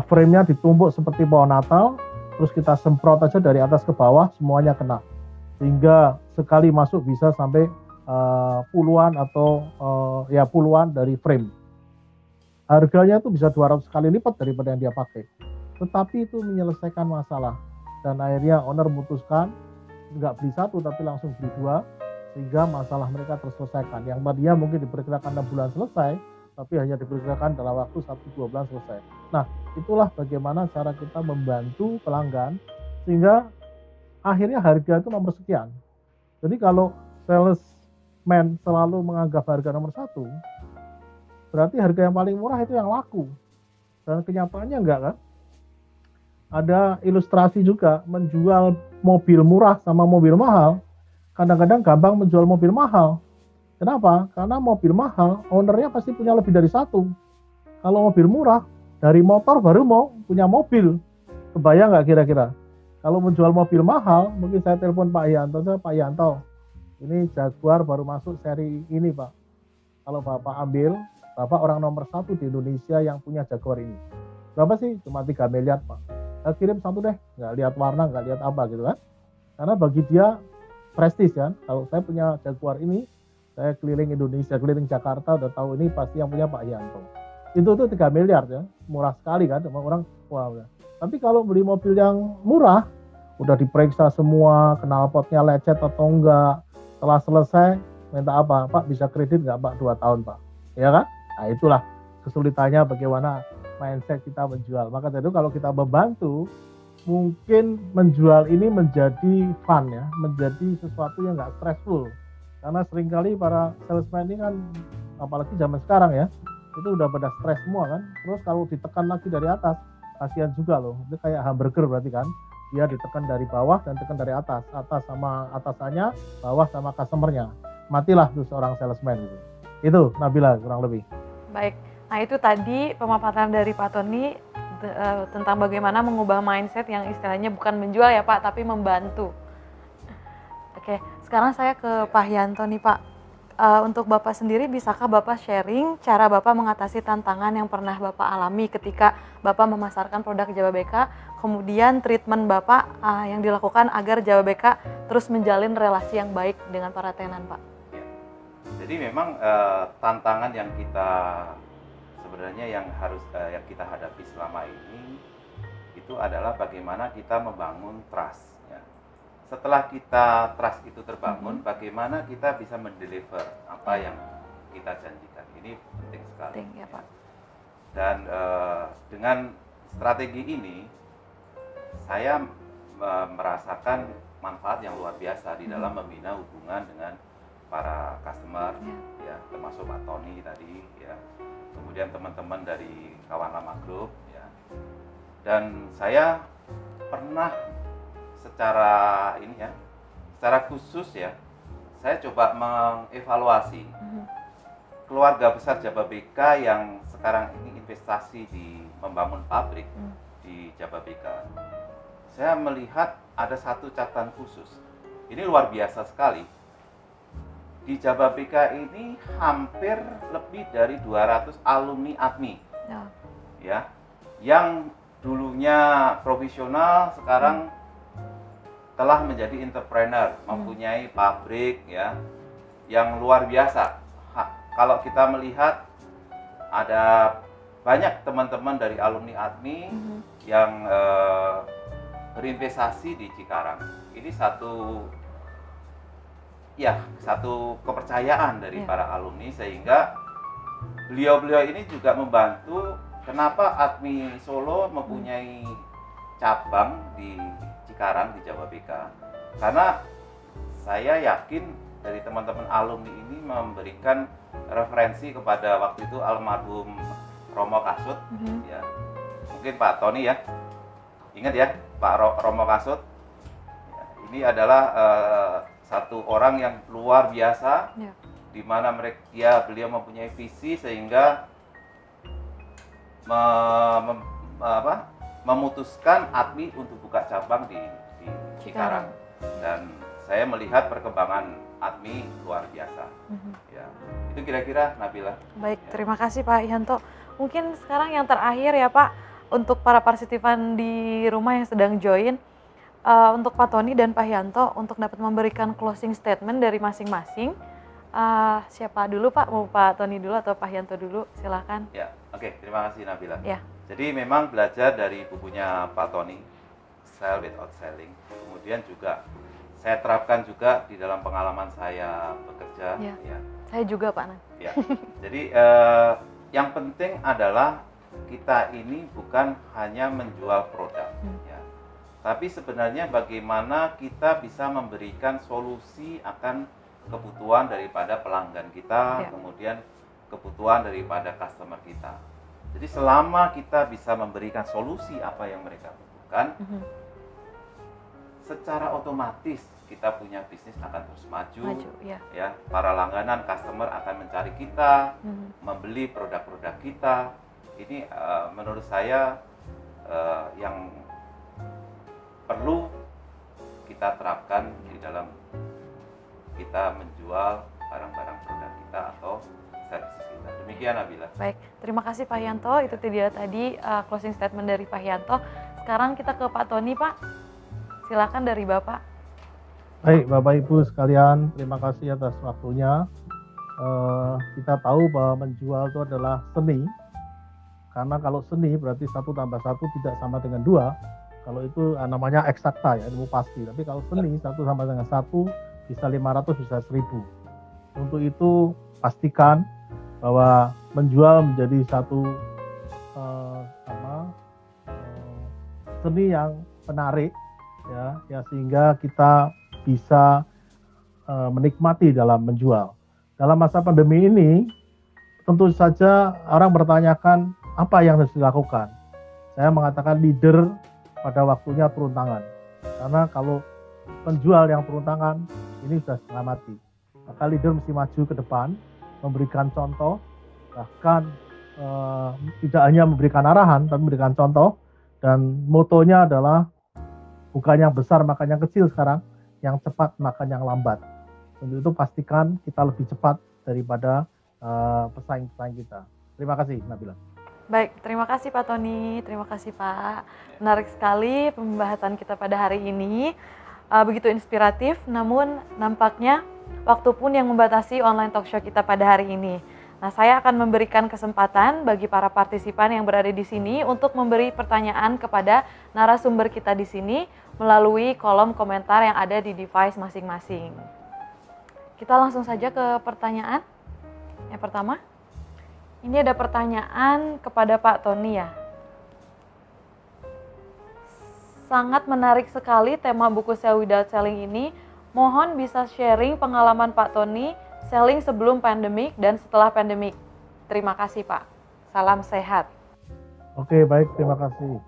frame-nya ditumbuk seperti pohon Natal, terus kita semprot aja dari atas ke bawah, semuanya kena. Sehingga sekali masuk bisa sampai puluhan atau puluhan dari frame. Harganya itu bisa 200 kali lipat daripada yang dia pakai. Tetapi itu menyelesaikan masalah. Dan akhirnya owner memutuskan nggak beli satu tapi langsung beli dua, sehingga masalah mereka terselesaikan. Yang tadinya mungkin diperkirakan 6 bulan selesai, tapi hanya diperkirakan dalam waktu 1-2 bulan selesai. Nah, itulah bagaimana cara kita membantu pelanggan sehingga akhirnya harga itu nomor sekian. Jadi kalau salesman selalu menganggap harga nomor satu, berarti harga yang paling murah itu yang laku. Dan kenyataannya enggak kan? Ada ilustrasi juga, menjual mobil murah sama mobil mahal, kadang-kadang gampang menjual mobil mahal. Kenapa? Karena mobil mahal, ownernya pasti punya lebih dari satu. Kalau mobil murah, dari motor baru mau punya mobil. Kebayang nggak kira-kira? Kalau menjual mobil mahal, mungkin saya telepon Pak Yanto, Pak Yanto, ini Jaguar baru masuk seri ini Pak. Kalau Bapak ambil, Bapak orang nomor 1 di Indonesia yang punya Jaguar ini. Berapa sih? Cuma 3 miliar Pak. Saya kirim satu deh, nggak lihat warna, nggak lihat apa gitu kan. Karena bagi dia prestis kan. Kalau saya punya Jaguar ini, saya keliling Indonesia, keliling Jakarta, udah tahu ini pasti yang punya Pak Yanto. Itu tuh 3 miliar ya, murah sekali kan, sama orang wow. Ya. Tapi kalau beli mobil yang murah, udah diperiksa semua, knalpotnya lecet atau enggak, setelah selesai, minta apa? Pak bisa kredit nggak Pak 2 tahun Pak? Ya kan? Nah itulah kesulitannya bagaimana mindset kita menjual. Maka dari itu kalau kita membantu, mungkin menjual ini menjadi fun ya, menjadi sesuatu yang nggak stressful. Karena seringkali para salesman ini kan, apalagi zaman sekarang ya, itu udah pada stres semua kan. Terus kalau ditekan lagi dari atas, kasihan juga loh. Itu kayak hamburger berarti kan. Dia ditekan dari bawah dan tekan dari atas. Atas sama atasannya, bawah sama customernya. Matilah tuh seorang salesman gitu. Itu Nabila kurang lebih. Baik, nah itu tadi pemaparan dari Pak Tony tentang bagaimana mengubah mindset yang istilahnya bukan menjual ya Pak, tapi membantu. Oke, sekarang saya ke Pak Yanto nih Pak. Untuk Bapak sendiri, bisakah Bapak sharing cara Bapak mengatasi tantangan yang pernah Bapak alami ketika Bapak memasarkan produk Jababeka, kemudian treatment Bapak yang dilakukan agar Jababeka terus menjalin relasi yang baik dengan para tenan Pak? Ya. Jadi memang tantangan yang kita sebenarnya yang kita hadapi selama ini itu adalah bagaimana kita membangun trust. Ya. Setelah kita trust itu terbangun, bagaimana kita bisa mendeliver apa yang kita janjikan. Ini penting sekali. Penting ya Pak. Dan dengan strategi ini, saya merasakan manfaat yang luar biasa di dalam membina hubungan dengan para customer, ya, termasuk Pak Tony tadi, ya. Kemudian teman-teman dari Kawan Lama Group, ya. Dan saya pernah secara khusus ya, saya coba mengevaluasi keluarga besar Jababeka yang sekarang ini investasi di membangun pabrik di Jababeka. Saya melihat ada satu catatan khusus. Ini luar biasa sekali. Di Jababeka ini hampir lebih dari 200 alumni ATMI, ya, yang dulunya profesional sekarang telah menjadi entrepreneur, mempunyai pabrik ya, yang luar biasa. Kalau kita melihat ada banyak teman-teman dari alumni ATMI yang berinvestasi di Cikarang. Ini satu kepercayaan dari para alumni, sehingga beliau-beliau ini juga membantu. Kenapa ATMI Solo mempunyai cabang di Cikarang di Jababeka? Karena saya yakin dari teman-teman alumni ini memberikan referensi kepada waktu itu almarhum Romo Kasut, ya. Mungkin Pak Tony ya, ingat ya Pak Romo Kasut. Ya, ini adalah satu orang yang luar biasa, di mana beliau mempunyai visi sehingga memutuskan ATMI untuk buka cabang di Cikarang. Dan saya melihat perkembangan ATMI luar biasa. Ya, Itu kira-kira Nabila. Baik, terima kasih Pak Yanto. Mungkin sekarang yang terakhir ya Pak, untuk para partisipan di rumah yang sedang join, untuk Pak Tony dan Pak Yanto untuk dapat memberikan closing statement dari masing-masing. Siapa dulu Pak? Mau Pak Tony dulu atau Pak Yanto dulu? Silahkan. Ya, oke, terima kasih Nabila. Ya. Jadi memang belajar dari bukunya Pak Tony, Sell Without Selling. Kemudian juga saya terapkan juga di dalam pengalaman saya bekerja. Ya. Ya. Saya juga Pak Nan. Ya. Jadi yang penting adalah kita ini bukan hanya menjual produk, ya. Tapi sebenarnya bagaimana kita bisa memberikan solusi akan kebutuhan daripada pelanggan kita, kemudian kebutuhan daripada customer kita. Jadi selama kita bisa memberikan solusi apa yang mereka butuhkan, secara otomatis kita punya bisnis akan terus maju, ya. Para langganan, customer akan mencari kita, membeli produk-produk kita. Ini menurut saya yang perlu kita terapkan di dalam kita menjual barang-barang produk kita atau services kita. Demikian Nabila. Baik, terima kasih Pak Yanto. Itu dia tadi closing statement dari Pak Yanto. Sekarang kita ke Pak Tony, Pak. Silakan dari Bapak. Baik, Bapak Ibu sekalian, terima kasih atas waktunya. Kita tahu bahwa menjual itu adalah seni. Karena kalau seni berarti 1 tambah 1 tidak sama dengan 2. Kalau itu namanya eksakta ya, ilmu pasti. Tapi kalau seni 1 sama dengan 1 bisa 500 bisa 1000. Untuk itu pastikan bahwa menjual menjadi satu seni yang menarik ya sehingga kita bisa menikmati dalam menjual. Dalam masa pandemi ini tentu saja orang bertanyakan apa yang harus dilakukan. Saya mengatakan leader pada waktunya turun tangan. Karena kalau penjual yang turun tangan ini sudah setengah mati. Maka leader mesti maju ke depan, memberikan contoh, bahkan tidak hanya memberikan arahan, tapi memberikan contoh. Dan motonya adalah bukan yang besar makan yang kecil sekarang, yang cepat makan yang lambat. Untuk itu pastikan kita lebih cepat daripada pesaing-pesaing kita. Terima kasih Nabila. Baik, terima kasih Pak Tony, terima kasih Pak. Menarik sekali pembahasan kita pada hari ini, begitu inspiratif, namun nampaknya waktu pun yang membatasi online talk show kita pada hari ini. Nah, saya akan memberikan kesempatan bagi para partisipan yang berada di sini untuk memberi pertanyaan kepada narasumber kita di sini melalui kolom komentar yang ada di device masing-masing. Kita langsung saja ke pertanyaan yang pertama. Ini ada pertanyaan kepada Pak Tony ya. Sangat menarik sekali tema buku Sell Without Selling ini. Mohon bisa sharing pengalaman Pak Tony selling sebelum pandemik dan setelah pandemik. Terima kasih Pak. Salam sehat. Oke, baik, terima kasih.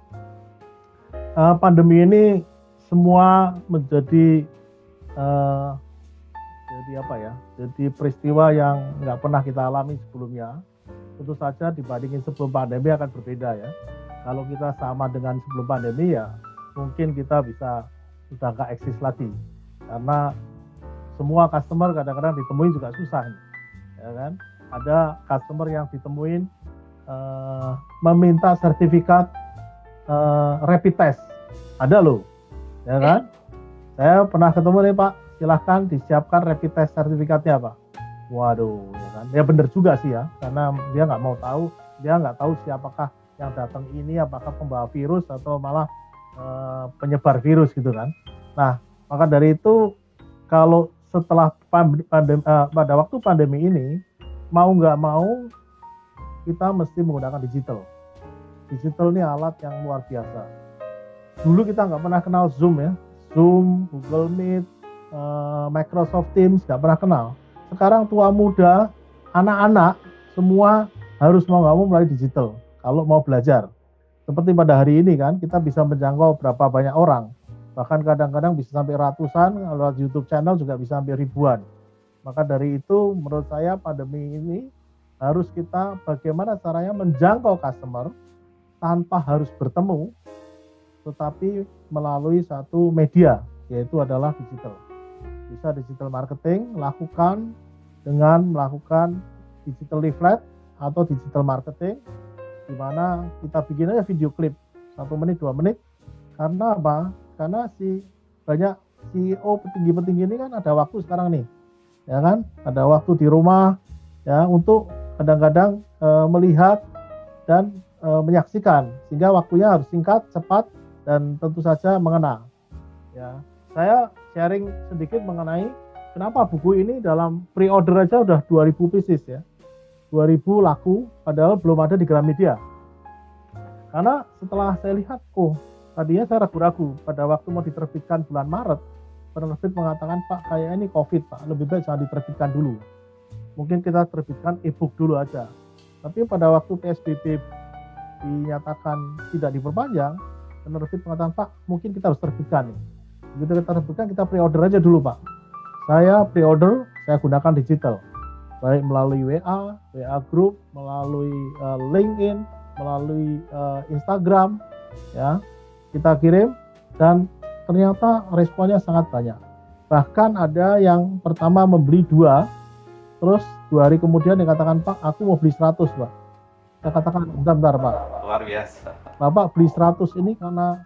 Pandemi ini semua menjadi jadi peristiwa yang nggak pernah kita alami sebelumnya. Tentu saja dibandingin sebelum pandemi akan berbeda ya. Kalau kita sama dengan sebelum pandemi ya mungkin kita bisa sudah nggak eksis lagi. Karena semua customer kadang-kadang ditemuin juga susah, ya kan? Ada customer yang ditemuin meminta sertifikat rapid test, ada loh, ya kan? Saya pernah ketemu nih Pak, silahkan disiapkan rapid test sertifikatnya Pak. Waduh, ya kan? Ya benar juga sih ya, karena dia nggak mau tahu, dia nggak tahu siapakah yang datang ini, apakah pembawa virus atau malah penyebar virus gitu kan? Nah, maka dari itu kalau setelah pada waktu pandemi ini mau nggak mau kita mesti menggunakan digital. Digital ini alat yang luar biasa. Dulu kita nggak pernah kenal Zoom ya, Zoom, Google Meet, Microsoft Teams nggak pernah kenal. Sekarang tua muda, anak-anak semua harus mau nggak mau melalui digital kalau mau belajar. Seperti pada hari ini kan kita bisa menjangkau berapa banyak orang. Bahkan kadang-kadang bisa sampai ratusan, kalau YouTube channel juga bisa sampai ribuan. Maka dari itu menurut saya pandemi ini harus kita bagaimana caranya menjangkau customer tanpa harus bertemu, tetapi melalui satu media, yaitu adalah digital. Bisa digital marketing, lakukan dengan melakukan digital leaflet atau digital marketing, di mana kita bikin aja video klip 1 menit 2 menit. Karena apa? Karena banyak CEO petinggi-petinggi ini kan ada waktu sekarang nih, ya kan? Ada waktu di rumah ya untuk kadang-kadang melihat dan menyaksikan, sehingga waktunya harus singkat, cepat, dan tentu saja mengena. Ya, saya sharing sedikit mengenai kenapa buku ini dalam pre-order aja udah 2000 pieces ya, 2000 laku, padahal belum ada di Gramedia. Karena setelah saya lihat, tadinya saya ragu-ragu pada waktu mau diterbitkan bulan Maret, penerbit mengatakan, Pak, kayak ini COVID, Pak, lebih baik jangan diterbitkan dulu. Mungkin kita terbitkan e-book dulu aja. Tapi pada waktu PSBB dinyatakan tidak diperpanjang, penerbit mengatakan, Pak, mungkin kita harus terbitkan nih. Begitu kita terbitkan, kita pre-order aja dulu, Pak. Saya pre-order, saya gunakan digital. Baik melalui WA group, melalui LinkedIn, melalui Instagram, ya, kita kirim, dan ternyata responnya sangat banyak. Bahkan ada yang pertama membeli 2, terus 2 hari kemudian dikatakan, Pak, aku mau beli 100, Pak. Saya katakan, bentar Pak. Luar biasa. Bapak beli 100 ini karena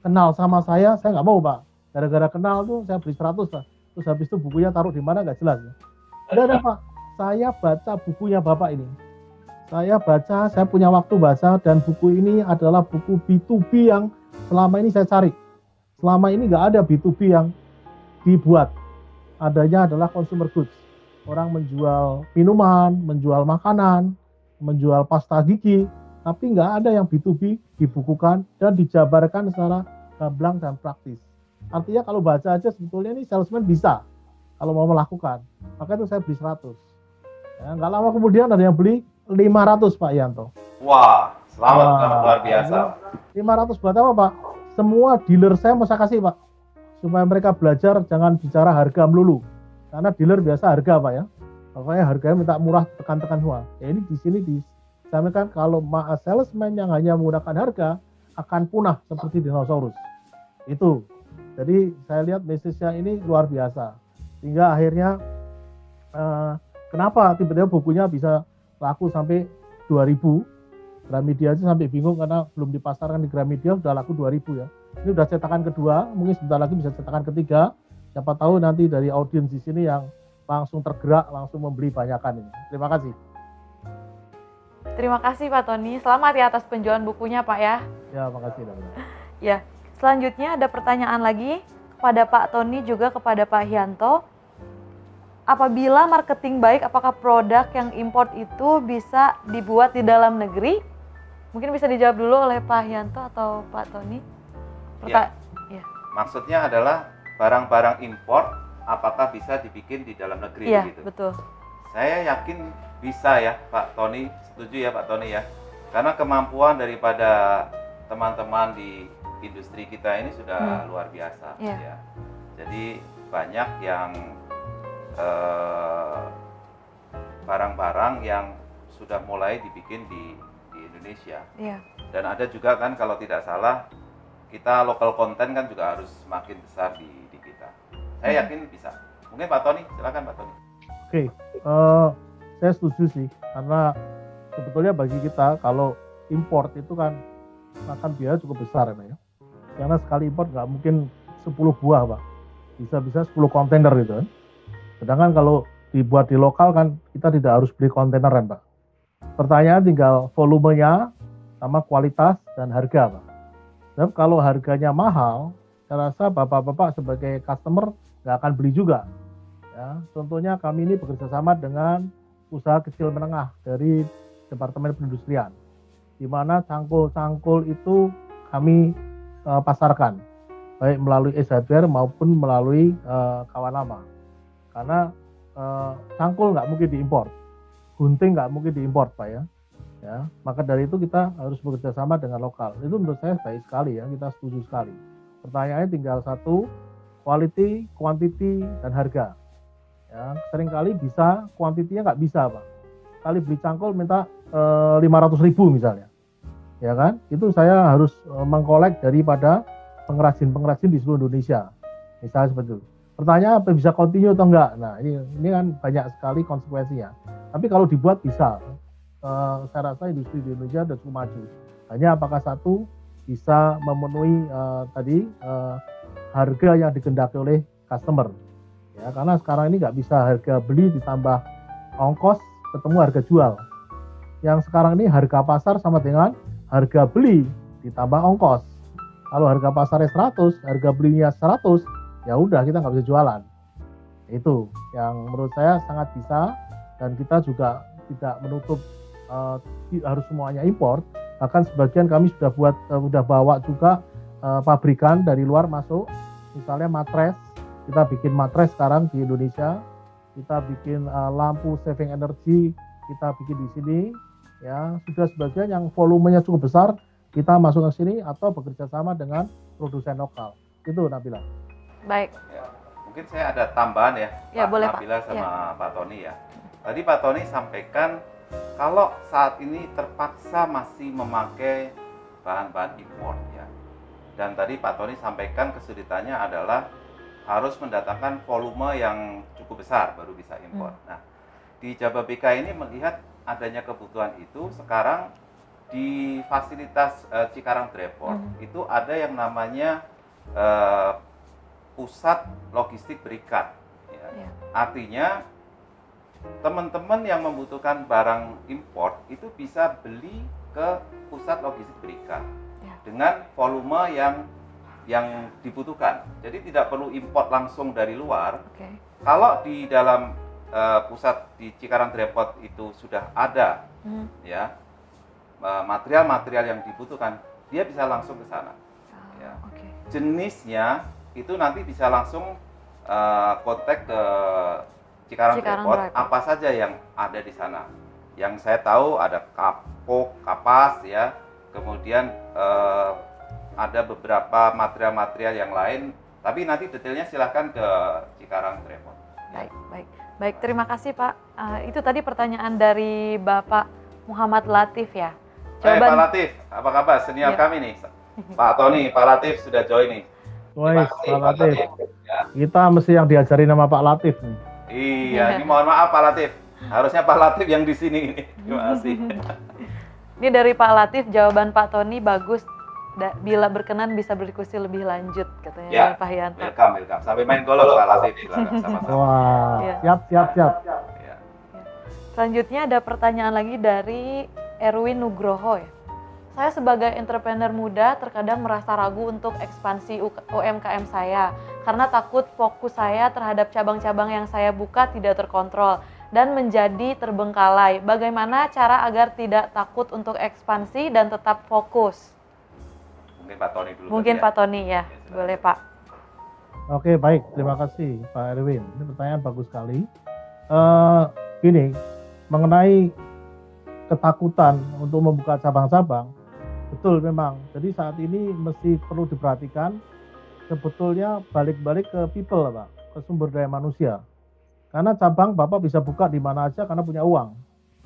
kenal sama saya nggak mau, Pak. Gara-gara kenal tuh saya beli 100, Pak. Terus habis itu bukunya taruh di mana nggak jelas. Ada Pak, saya baca bukunya Bapak ini. Saya baca, saya punya waktu baca, dan buku ini adalah buku B2B yang selama ini saya cari. Selama ini nggak ada B2B yang dibuat. Adanya adalah consumer goods. Orang menjual minuman, menjual makanan, menjual pasta gigi, tapi nggak ada yang B2B dibukukan dan dijabarkan secara gamblang dan praktis. Artinya kalau baca aja sebetulnya ini salesman bisa kalau mau melakukan. Maka itu saya beli 100. Ya, nggak lama kemudian ada yang beli 500, Pak Yanto. Wah, selamat, luar biasa. 500 buat apa, Pak? Semua dealer saya mau saya kasih, Pak. Supaya mereka belajar jangan bicara harga melulu. Karena dealer biasa harga, Pak ya. Pokoknya harganya minta murah, tekan-tekan semua. Ya ini di sini disampaikan kalau salesman yang hanya menggunakan harga akan punah seperti dinosaurus. Itu. Jadi saya lihat message-nya ini luar biasa. Sehingga akhirnya kenapa tiba-tiba bukunya bisa laku sampai 2000. Gramedia aja sampai bingung karena belum dipasarkan di Gramedia, udah laku 2000 ya. Ini udah cetakan kedua, mungkin sebentar lagi bisa cetakan ketiga. Siapa tahu nanti dari audiens di sini yang langsung tergerak, langsung membeli banyakan ini. Terima kasih. Terima kasih Pak Tony. Selamat ya atas penjualan bukunya Pak ya. Ya, makasih. Ya, selanjutnya ada pertanyaan lagi kepada Pak Tony juga kepada Pak Hyanto. Apabila marketing baik, apakah produk yang import itu bisa dibuat di dalam negeri? Mungkin bisa dijawab dulu oleh Pak Hyanto atau Pak Tony. Ya. Maksudnya adalah barang-barang import apakah bisa dibikin di dalam negeri? Iya, gitu? Betul. Saya yakin bisa ya Pak Tony, setuju ya Pak Tony ya. Karena kemampuan daripada teman-teman di industri kita ini sudah luar biasa ya. Jadi banyak yang barang-barang yang sudah mulai dibikin di Indonesia. Iya. Dan ada juga kan kalau tidak salah kita local content kan juga harus semakin besar di kita. Saya yakin bisa. Mungkin Pak Tony, silakan Pak Tony. Oke, saya setuju sih, karena sebetulnya bagi kita kalau import itu kan makan biaya cukup besar ya. Karena sekali import nggak mungkin 10 buah, Pak. Bisa-bisa 10 kontainer gitu kan. Sedangkan kalau dibuat di lokal kan kita tidak harus beli kontaineran, Pak. Pertanyaan tinggal volumenya sama kualitas dan harga, Pak. Dan kalau harganya mahal, saya rasa Bapak-Bapak sebagai customer nggak akan beli juga. Ya, contohnya kami ini bekerja sama dengan usaha kecil menengah dari Departemen Perindustrian, di mana cangkul-cangkul itu kami pasarkan, baik melalui e-hardware maupun melalui kawan lama. Karena cangkul nggak mungkin diimpor, gunting nggak mungkin diimpor, Pak ya. Ya, maka dari itu kita harus bekerja sama dengan lokal. Itu menurut saya baik sekali ya, kita setuju sekali. Pertanyaannya tinggal satu, quality, quantity, dan harga. Ya, seringkali bisa, kuantitinya nggak bisa, Pak. Kali beli cangkul minta 500.000 misalnya, ya kan? Itu saya harus mengkolek daripada pengrajin-pengrajin di seluruh Indonesia, misalnya seperti itu. Pertanyaan apa bisa continue atau enggak? Nah, ini kan banyak sekali konsekuensinya. Tapi kalau dibuat bisa. Saya rasa industri di Indonesia sudah cukup maju. Hanya apakah satu bisa memenuhi harga yang dikehendaki oleh customer. Ya, karena sekarang ini nggak bisa harga beli ditambah ongkos ketemu harga jual. Yang sekarang ini harga pasar sama dengan harga beli ditambah ongkos. Kalau harga pasarnya 100, harga belinya 100, ya udah kita nggak bisa jualan. Itu yang menurut saya sangat bisa, dan kita juga tidak menutup harus semuanya import. Bahkan sebagian kami sudah bawa juga pabrikan dari luar masuk. Misalnya matres, kita bikin matres sekarang di Indonesia, kita bikin lampu saving energy, kita bikin di sini. Ya, sudah sebagian yang volumenya cukup besar, kita masuk ke sini atau bekerja sama dengan produsen lokal. Itu Nabila. Baik. Ya, mungkin saya ada tambahan ya, Pak boleh, Nabila Pak. sama Pak Tony ya. Tadi Pak Tony sampaikan kalau saat ini terpaksa masih memakai bahan-bahan impor ya. Dan tadi Pak Tony sampaikan kesulitannya adalah harus mendatangkan volume yang cukup besar baru bisa impor. Nah, di Jababeka ini melihat adanya kebutuhan itu, sekarang di fasilitas Cikarang Dreport itu ada yang namanya pusat logistik berikat. Ya. Artinya teman-teman yang membutuhkan barang impor itu bisa beli ke pusat logistik berikat dengan volume yang dibutuhkan. Jadi tidak perlu import langsung dari luar. Kalau di dalam pusat di Cikarang Dreport itu sudah ada ya material-material yang dibutuhkan, dia bisa langsung ke sana. Ya. Jenisnya itu nanti bisa langsung kontak ke Cikarang Dreport, apa saja yang ada di sana. Yang saya tahu ada kapok, kapas ya, kemudian ada beberapa material-material yang lain, tapi nanti detailnya silahkan ke Cikarang Dreport. Baik, terima kasih Pak. Itu tadi pertanyaan dari Bapak Muhammad Latif ya. Pak Latif, apa kabar? Senior kami nih, Pak Tony, Pak Latif sudah join nih. Woi, Pak Latif. Kita mesti yang diajarin sama Pak Latif nih. Iya, ini mohon maaf Pak Latif. Harusnya Pak Latif yang di sini ini. Terima kasih. Ini dari Pak Latif, jawaban Pak Tony bagus. Bila berkenan bisa berdiskusi lebih lanjut katanya ya, Pak Yanto. Welcome. Sampai main golf Pak Latif. Sama-sama. Wah, siap. Ya. Selanjutnya ada pertanyaan lagi dari Erwin Nugroho ya. Saya sebagai entrepreneur muda terkadang merasa ragu untuk ekspansi UMKM saya karena takut fokus saya terhadap cabang-cabang yang saya buka tidak terkontrol dan menjadi terbengkalai. Bagaimana cara agar tidak takut untuk ekspansi dan tetap fokus? Mungkin Pak Tony dulu. Mungkin Pak Tony ya, boleh Pak. Oke, baik. Terima kasih Pak Erwin. Ini pertanyaan bagus sekali. Gini, mengenai ketakutan untuk membuka cabang-cabang, betul memang. Jadi saat ini mesti perlu diperhatikan sebetulnya balik-balik ke people, Pak, ke sumber daya manusia. Karena cabang Bapak bisa buka di mana aja karena punya uang.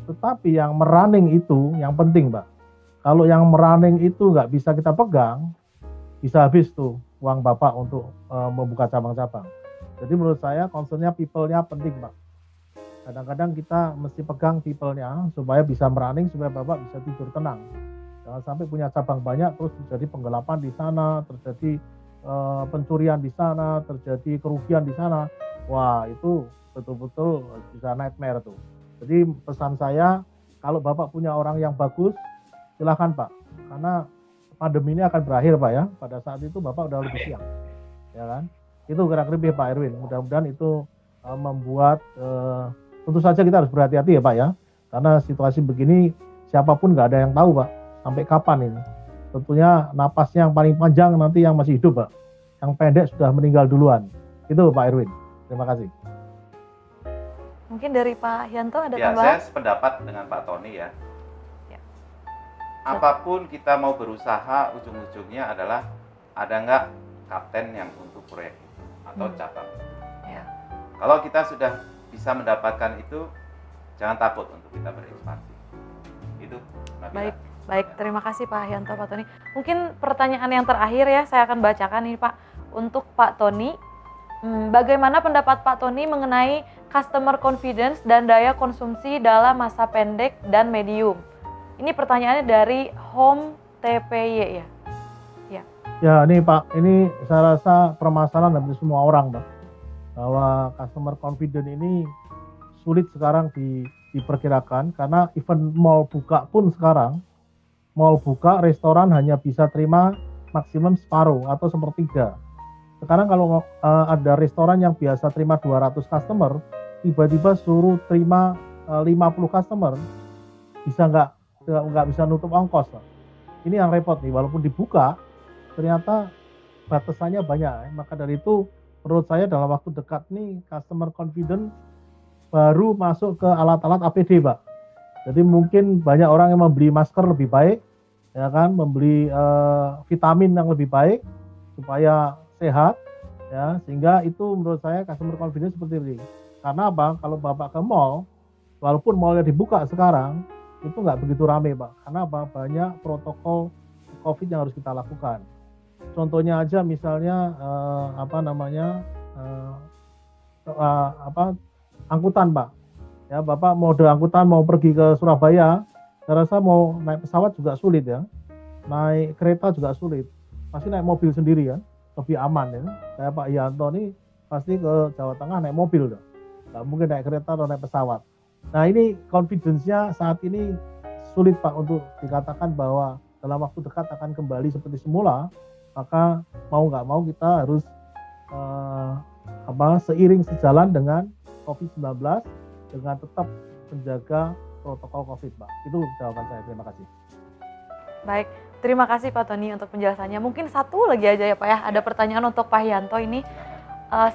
Tetapi yang merunning itu yang penting, Pak. Kalau yang merunning itu nggak bisa kita pegang, bisa habis tuh uang Bapak untuk membuka cabang-cabang. Jadi menurut saya concernnya people-nya penting, Pak. Kadang-kadang kita mesti pegang people-nya supaya bisa merunning, supaya Bapak bisa tidur tenang. Jangan sampai punya cabang banyak terus terjadi penggelapan di sana, terjadi pencurian di sana, terjadi kerugian di sana. Wah, itu betul-betul bisa nightmare tuh. Jadi pesan saya, kalau Bapak punya orang yang bagus, silakan Pak. Karena pandemi ini akan berakhir Pak ya. Pada saat itu Bapak udah lebih siap. Ya kan? Itu kira-kira Pak Erwin. Mudah-mudahan itu membuat tentu saja kita harus berhati-hati ya Pak ya. Karena situasi begini siapapun nggak ada yang tahu Pak. Sampai kapan ini? Tentunya napasnya yang paling panjang nanti yang masih hidup Pak. Yang pendek sudah meninggal duluan. Itu Pak Erwin. Terima kasih. Mungkin dari Pak Yanto ada ya, tambahan? Saya sependapat dengan Pak Tony ya. Apapun kita mau berusaha, ujung-ujungnya adalah ada nggak kapten yang untuk proyek itu atau cabang. Ya. Kalau kita sudah bisa mendapatkan itu, jangan takut untuk kita berekspansi. Itu Nabila. Baik, terima kasih Pak Yanto, Pak Tony. Mungkin pertanyaan yang terakhir ya, saya akan bacakan ini Pak. Untuk Pak Tony, Bagaimana pendapat Pak Tony mengenai customer confidence dan daya konsumsi dalam masa pendek dan medium? Ini pertanyaannya dari Home TPY ya. Ya, ini Pak, ini saya rasa permasalahan dari semua orang, Pak. Bahwa customer confidence ini sulit sekarang diperkirakan karena even mall buka pun sekarang, mall buka, restoran hanya bisa terima maksimum separuh atau sepertiga. Sekarang kalau ada restoran yang biasa terima 200 customer, tiba-tiba suruh terima 50 customer, bisa nggak bisa nutup ongkos, Pak. Ini yang repot nih, walaupun dibuka, ternyata batasannya banyak. Maka dari itu, menurut saya dalam waktu dekat nih, customer confidence baru masuk ke alat-alat APD, Pak. Jadi mungkin banyak orang yang membeli masker lebih baik, ya kan, membeli vitamin yang lebih baik supaya sehat, ya, sehingga itu menurut saya customer confidence seperti ini. Karena apa? Kalau Bapak ke mall, walaupun mallnya dibuka sekarang, itu nggak begitu rame, Pak. Karena apa? Banyak protokol COVID yang harus kita lakukan. Contohnya aja misalnya angkutan, Pak. Ya, Bapak mode angkutan mau pergi ke Surabaya, saya rasa mau naik pesawat juga sulit ya. Naik kereta juga sulit. Pasti naik mobil sendiri kan, lebih aman ya. Kayak Pak Yanto nih pasti ke Jawa Tengah naik mobil dong. Nggak mungkin naik kereta atau naik pesawat. Nah, ini confidence-nya saat ini sulit, Pak, untuk dikatakan bahwa dalam waktu dekat akan kembali seperti semula. Maka mau nggak mau kita harus seiring sejalan dengan COVID-19 dengan tetap menjaga protokol COVID, Pak. Itu jawaban saya. Terima kasih. Baik, terima kasih Pak Tony untuk penjelasannya. Mungkin satu lagi aja ya Pak ya, ada pertanyaan untuk Pak Yanto ini.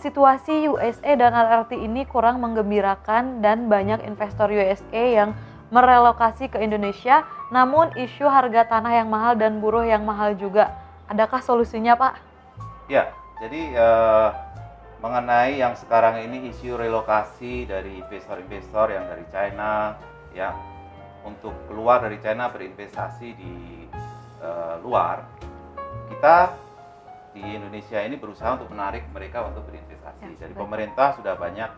Situasi USA dan LRT ini kurang menggembirakan dan banyak investor USA yang merelokasi ke Indonesia, namun isu harga tanah yang mahal dan buruh yang mahal juga. Adakah solusinya, Pak? Ya, jadi mengenai yang sekarang ini isu relokasi dari investor-investor yang dari China, ya, untuk keluar dari China berinvestasi di luar, kita di Indonesia ini berusaha untuk menarik mereka untuk berinvestasi. Ya, Jadi baik. pemerintah sudah banyak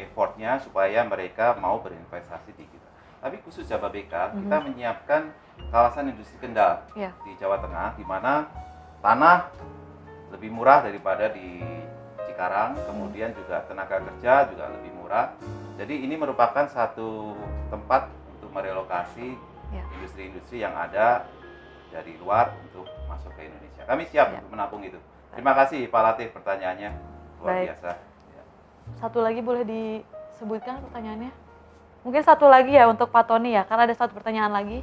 effortnya supaya mereka mau berinvestasi di kita. Tapi khusus Jababeka, kita menyiapkan kawasan industri Kendal di Jawa Tengah, di mana tanah lebih murah daripada di Cikarang, kemudian juga tenaga kerja juga lebih murah. Jadi ini merupakan satu tempat untuk merelokasi industri-industri yang ada dari luar untuk masuk ke Indonesia. Kami siap untuk menampung itu. Terima kasih Pak Latif, pertanyaannya luar biasa. Ya. Satu lagi boleh disebutkan pertanyaannya? Mungkin satu lagi ya untuk Pak Tony ya, karena ada satu pertanyaan lagi.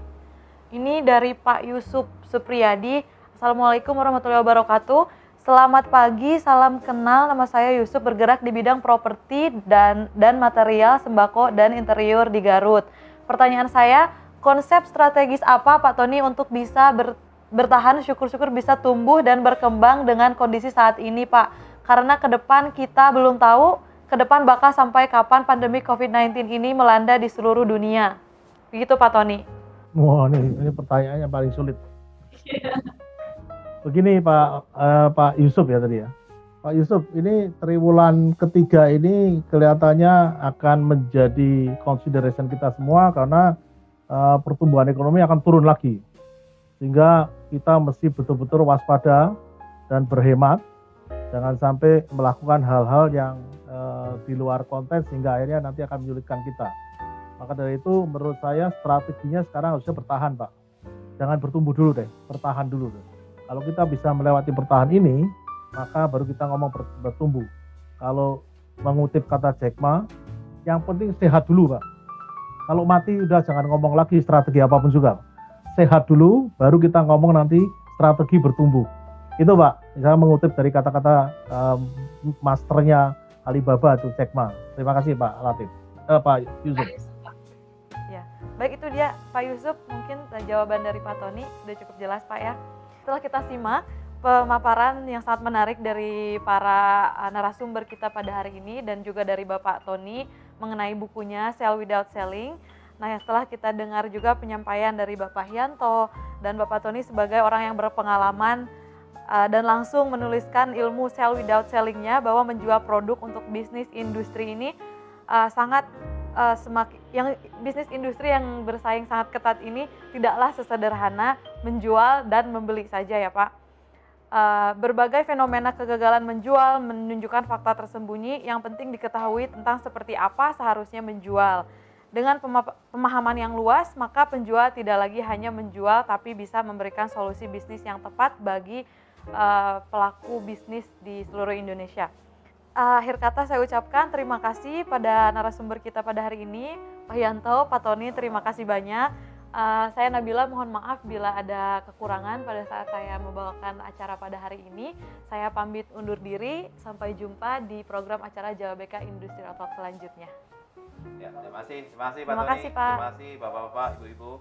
Ini dari Pak Yusuf Supriyadi. Assalamualaikum warahmatullahi wabarakatuh. Selamat pagi, salam kenal. Nama saya Yusuf, bergerak di bidang properti dan material sembako dan interior di Garut. Pertanyaan saya, konsep strategis apa Pak Tony untuk bisa bertahan, syukur-syukur bisa tumbuh dan berkembang dengan kondisi saat ini, Pak? Karena ke depan kita belum tahu, ke depan bakal sampai kapan pandemi COVID-19 ini melanda di seluruh dunia. Begitu Pak Tony. Wah, ini pertanyaan yang paling sulit. Begini Pak Yusuf ya tadi ya. Pak Yusuf, ini triwulan ketiga ini kelihatannya akan menjadi consideration kita semua karena pertumbuhan ekonomi akan turun lagi. Sehingga kita mesti betul-betul waspada dan berhemat. Jangan sampai melakukan hal-hal yang di luar konteks sehingga akhirnya nanti akan menyulitkan kita. Maka dari itu menurut saya strateginya sekarang harusnya bertahan, Pak. Jangan bertumbuh dulu deh, bertahan dulu deh. Kalau kita bisa melewati bertahan ini, maka baru kita ngomong bertumbuh. Kalau mengutip kata Jack Ma, yang penting sehat dulu, Pak. Kalau mati udah jangan ngomong lagi strategi apapun juga. Sehat dulu, baru kita ngomong nanti strategi bertumbuh. Itu Pak, saya mengutip dari kata-kata masternya Alibaba itu Jack Ma. Terima kasih Pak Latif, Pak Yusuf. Ya, baik itu dia Pak Yusuf. Mungkin jawaban dari Pak Tony sudah cukup jelas Pak ya. Setelah kita simak pemaparan yang sangat menarik dari para narasumber kita pada hari ini dan juga dari Bapak Tony mengenai bukunya Sell Without Selling. Nah, setelah kita dengar juga penyampaian dari Bapak Yanto dan Bapak Tony sebagai orang yang berpengalaman dan langsung menuliskan ilmu sell without selling-nya bahwa menjual produk untuk bisnis industri ini sangat bisnis industri yang bersaing sangat ketat ini tidaklah sesederhana menjual dan membeli saja ya Pak. Berbagai fenomena kegagalan menjual menunjukkan fakta tersembunyi yang penting diketahui tentang seperti apa seharusnya menjual. Dengan pemahaman yang luas, maka penjual tidak lagi hanya menjual tapi bisa memberikan solusi bisnis yang tepat bagi pelaku bisnis di seluruh Indonesia. Akhir kata saya ucapkan terima kasih pada narasumber kita pada hari ini, Pak Yanto, Pak Tony, terima kasih banyak. Saya Nabila, mohon maaf bila ada kekurangan pada saat saya membawakan acara pada hari ini. Saya pamit undur diri, sampai jumpa di program acara Jawa BK Industrial Talk selanjutnya. Ya, terima kasih Pak Tony, Terima kasih, Pak. terima kasih Bapak-bapak, Ibu-ibu.